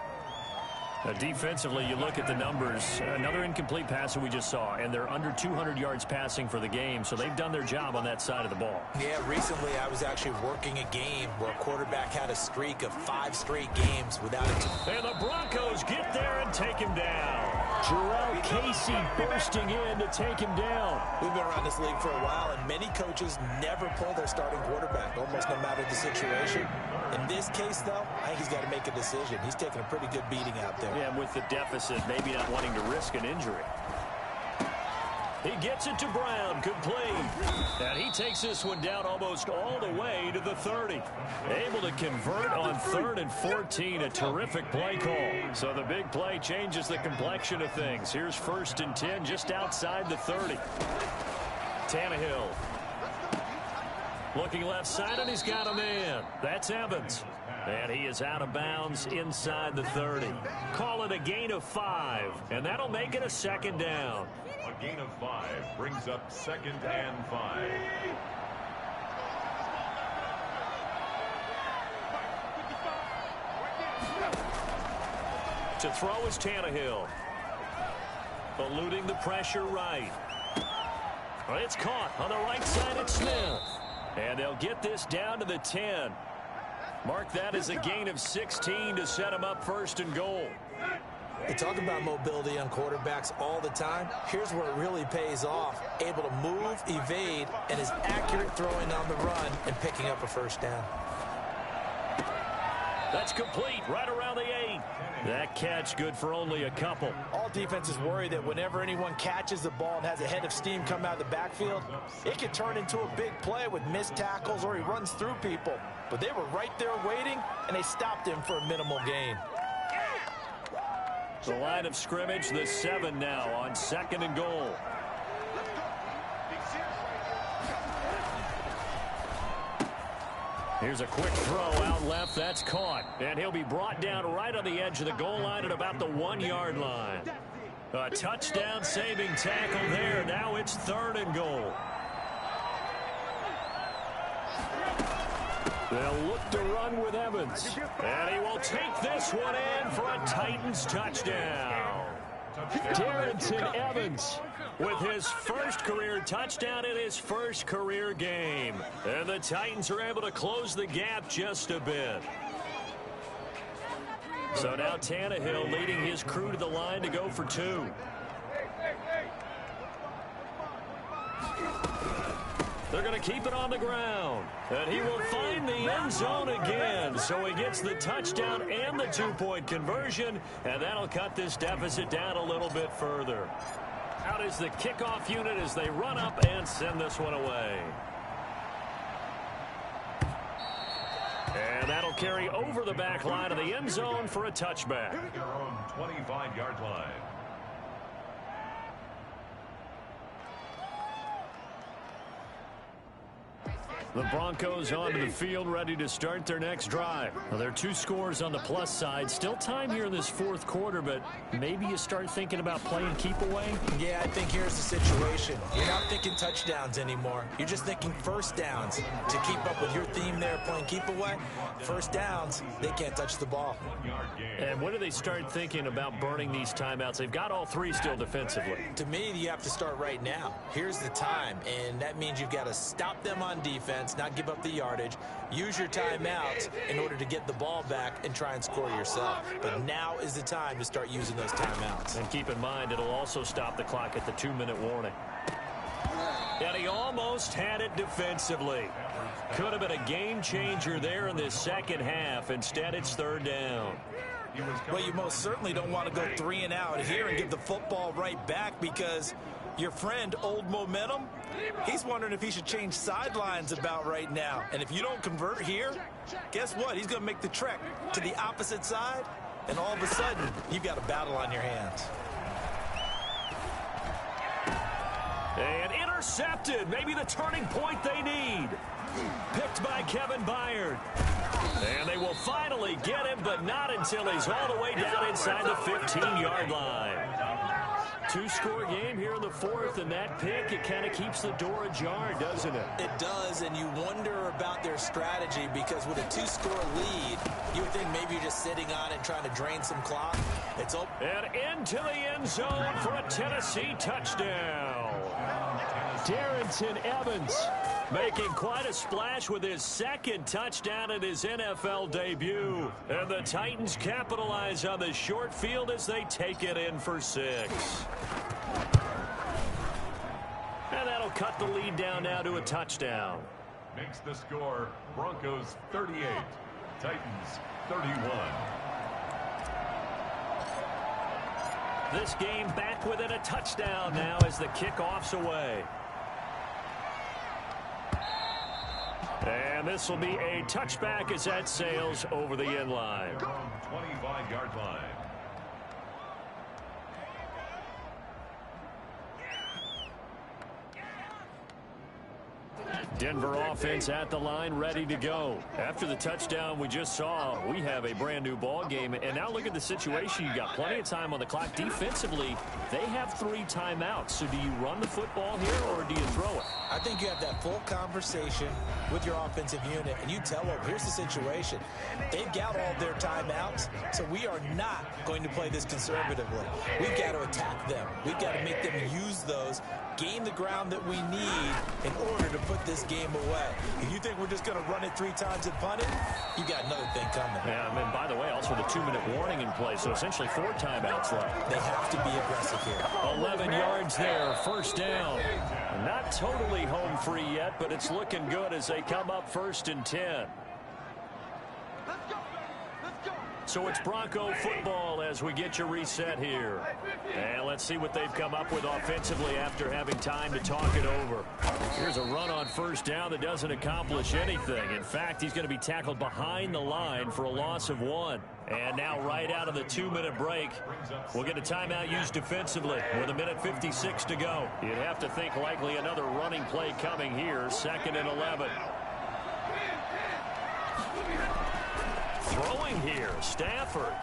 Defensively, you look at the numbers. Another incomplete pass that we just saw, and they're under 200 yards passing for the game, so they've done their job on that side of the ball. Yeah, recently I was actually working a game where a quarterback had a streak of 5 straight games without it. And the Broncos get there and take him down. Jarrell Casey bursting in to take him down. We've been around this league for a while, and many coaches never pull their starting quarterback, almost no matter the situation. In this case, though, I think he's got to make a decision. He's taking a pretty good beating out there. Yeah, with the deficit, maybe not wanting to risk an injury. He gets it to Brown, complete. And he takes this one down almost all the way to the 30. Able to convert on 3rd and 14, a terrific play call. So the big play changes the complexion of things. Here's 1st and 10 just outside the 30. Tannehill. Looking left side, and he's got a man. That's Evans. And he is out of bounds inside the 30. Call it a gain of 5, and that'll make it a second down. A gain of 5 brings up 2nd and 5. To throw is Tannehill. Eluding the pressure right. It's caught on the right side at Smith. And they'll get this down to the 10. Mark that as a gain of 16 to set him up 1st and goal. We talk about mobility on quarterbacks all the time. Here's where it really pays off. Able to move, evade, and is accurate throwing on the run and picking up a 1st down. That's complete right around the 8. That catch good for only a couple. All defenses worry that whenever anyone catches the ball and has a head of steam come out of the backfield, it could turn into a big play with missed tackles or he runs through people. But they were right there waiting, and they stopped him for a minimal gain. The line of scrimmage, the 7 now on 2nd and goal. Here's a quick throw out left. That's caught. And he'll be brought down right on the edge of the goal line at about the 1-yard line. A touchdown saving tackle there. Now it's 3rd and goal. They'll look to run with Evans. And he will take this one in for a Titans touchdown. Darrington Evans with his 1st career touchdown in his 1st career game. And the Titans are able to close the gap just a bit. So now Tannehill leading his crew to the line to go for 2. They're going to keep it on the ground. And he will find the end zone again. So he gets the touchdown and the 2-point conversion. And that'll cut this deficit down a little bit further. Out is the kickoff unit as they run up and send this one away. And that'll carry over the back line of the end zone for a touchback. Their own 25-yard line. The Broncos onto the field, ready to start their next drive. Well, there are 2 scores on the plus side. Still time here in this 4th quarter, but maybe you start thinking about playing keep away? Yeah, I think here's the situation. You're not thinking touchdowns anymore. You're just thinking 1st downs. To keep up with your theme there, playing keep away, 1st downs, they can't touch the ball. And when do they start thinking about burning these timeouts? They've got all 3 still defensively. To me, you have to start right now. Here's the time, and that means you've got to stop them on defense, not give up the yardage, use your timeouts in order to get the ball back and try and score yourself. But now is the time to start using those timeouts. And keep in mind, it'll also stop the clock at the 2-minute warning. And he almost had it defensively. Could have been a game changer there in this 2nd half. Instead, it's 3rd down. Well, you most certainly don't want to go 3 and out here and give the football right back, because your friend, Old Momentum, he's wondering if he should change sidelines about right now. And if you don't convert here, guess what? He's going to make the trek to the opposite side, and all of a sudden, you've got a battle on your hands. And intercepted. Maybe the turning point they need. Picked by Kevin Byard. And they will finally get him, but not until he's all the way down inside the 15-yard line. two-score game here in the fourth, and that pick, it kind of keeps the door ajar, doesn't it? It does, and you wonder about their strategy because with a two-score lead, you would think maybe you're just sitting on it trying to drain some clock. It's open. And into the end zone for a Tennessee touchdown. Darrington Evans making quite a splash with his second touchdown in his NFL debut. And the Titans capitalize on the short field as they take it in for 6. And that'll cut the lead down now to a touchdown. Makes the score Broncos 38, Titans 31. This game back within a touchdown now as the kickoff's away. And this will be a touchback as that sails over the end line. 25-yard line. Denver offense at the line, ready to go. After the touchdown we just saw, we have a brand new ball game. And now look at the situation. You've got plenty of time on the clock. Defensively, they have 3 timeouts. So do you run the football here or do you throw it? I think you have that full conversation with your offensive unit, and you tell them, here's the situation. They've got all their timeouts, so we are not going to play this conservatively. We've got to attack them. We've got to make them use those, gain the ground that we need in order to put this game away. If you think we're just going to run it 3 times and punt it, you got another thing coming. Yeah, and by the way, also the 2-minute warning in play, so essentially 4 timeouts left. They have to be aggressive here. 11 yards there, first down. Not totally home free yet, but it's looking good as they come up 1st and 10. So it's Bronco football as we get you reset here. And let's see what they've come up with offensively after having time to talk it over. Here's a run on first down that doesn't accomplish anything. In fact, he's going to be tackled behind the line for a loss of 1. And now right out of the 2-minute break, we'll get a timeout used defensively with 1:56 to go. You'd have to think likely another running play coming here, 2nd and 11. Throwing here, Stafford.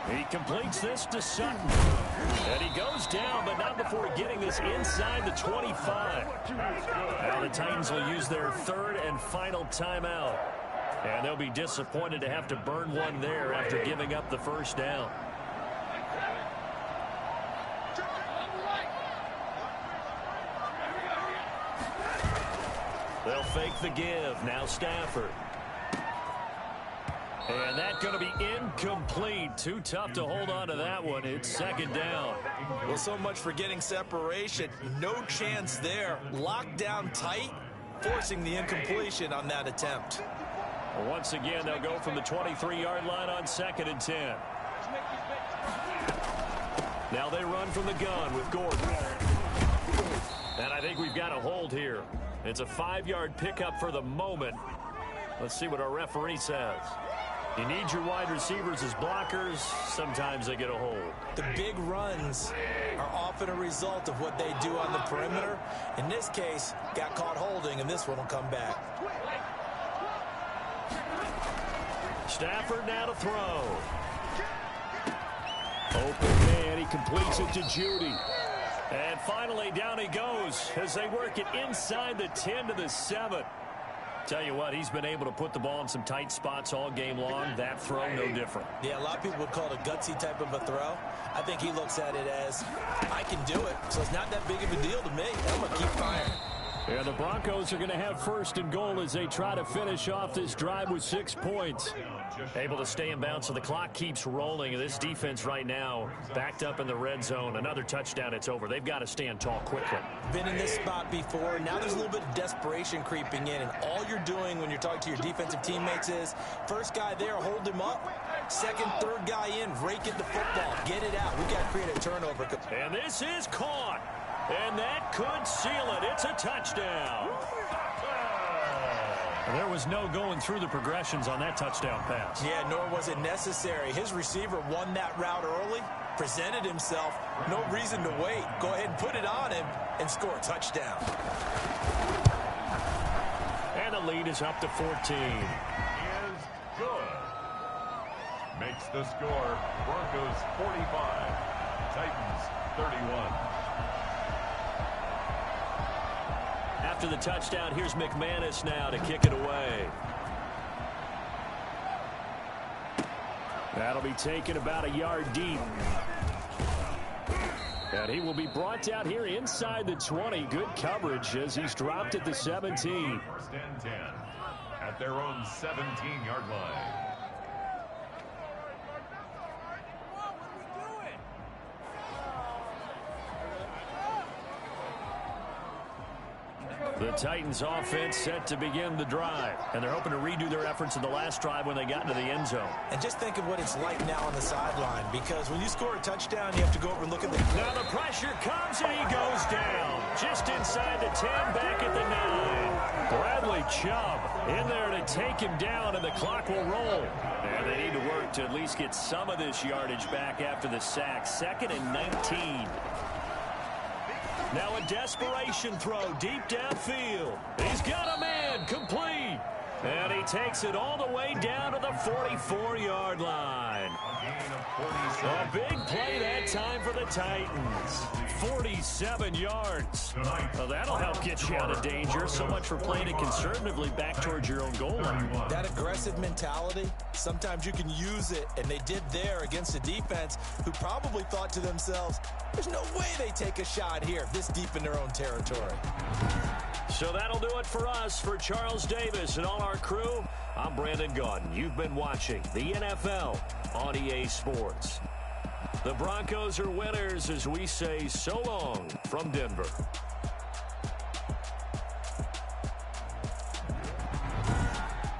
He completes this to Sutton. And he goes down, but not before getting this inside the 25. Now the Titans will use their 3rd and final timeout. And they'll be disappointed to have to burn one there after giving up the first down. They'll fake the give. Now Stafford. And that's going to be incomplete. Too tough to hold on to that one. It's 2nd down. Well, so much for getting separation. No chance there. Locked down tight, forcing the incompletion on that attempt. Once again, they'll go from the 23-yard line on 2nd and 10. Now they run from the gun with Gordon. And I think we've got a hold here. It's a 5-yard pickup for the moment. Let's see what our referee says. You need your wide receivers as blockers. Sometimes they get a hold. The big runs are often a result of what they do on the perimeter. In this case, got caught holding, and this one will come back. Stafford now to throw. Open man, he completes it to Judy. And finally, down he goes as they work it inside the 10 to the 7. Tell you what, he's been able to put the ball in some tight spots all game long. That throw, no different. Yeah, a lot of people would call it a gutsy type of a throw. I think he looks at it as, I can do it, so it's not that big of a deal to me. I'm going to keep firing. Yeah, the Broncos are going to have 1st and goal as they try to finish off this drive with 6 points. Able to stay in bounds, so the clock keeps rolling. And this defense right now backed up in the red zone. Another touchdown, it's over. They've got to stand tall quickly. Been in this spot before. Now there's a little bit of desperation creeping in. And all you're doing when you're talking to your defensive teammates is, first guy there, hold him up. 2nd, 3rd guy in, rake it the football. Get it out. We've got to create a turnover. And this is caught. And that could seal it. It's a touchdown. There was no going through the progressions on that touchdown pass. Yeah, nor was it necessary. His receiver won that route early, presented himself. No reason to wait. Go ahead and put it on him and score a touchdown. And the lead is up to 14. Is good. Makes the score Broncos 45, Titans 31. After the touchdown, here's McManus now to kick it away. That'll be taken about a yard deep. And he will be brought down here inside the 20. Good coverage as he's dropped at the 17. First and 10 at their own 17-yard line. The Titans offense set to begin the drive. And they're hoping to redo their efforts in the last drive when they got into the end zone. And just think of what it's like now on the sideline, because when you score a touchdown, you have to go over and look at the... Now the pressure comes and he goes down. Just inside the 10, back at the 9. Bradley Chubb in there to take him down, and the clock will roll. And they need to work to at least get some of this yardage back after the sack. 2nd and 19. Now a desperation throw deep downfield. He's got a man, complete. And he takes it all the way down to the 44-yard line. A big play that time for the Titans. 47 yards. Well, that'll help get you out of danger. So much for playing it conservatively back towards your own goal line. That aggressive mentality, sometimes you can use it, and they did there against a defense who probably thought to themselves, there's no way they take a shot here this deep in their own territory. So that'll do it for us. For Charles Davis and all our crew, I'm Brandon Gaudin. You've been watching the NFL on EA Sports. The Broncos are winners as we say so long from Denver.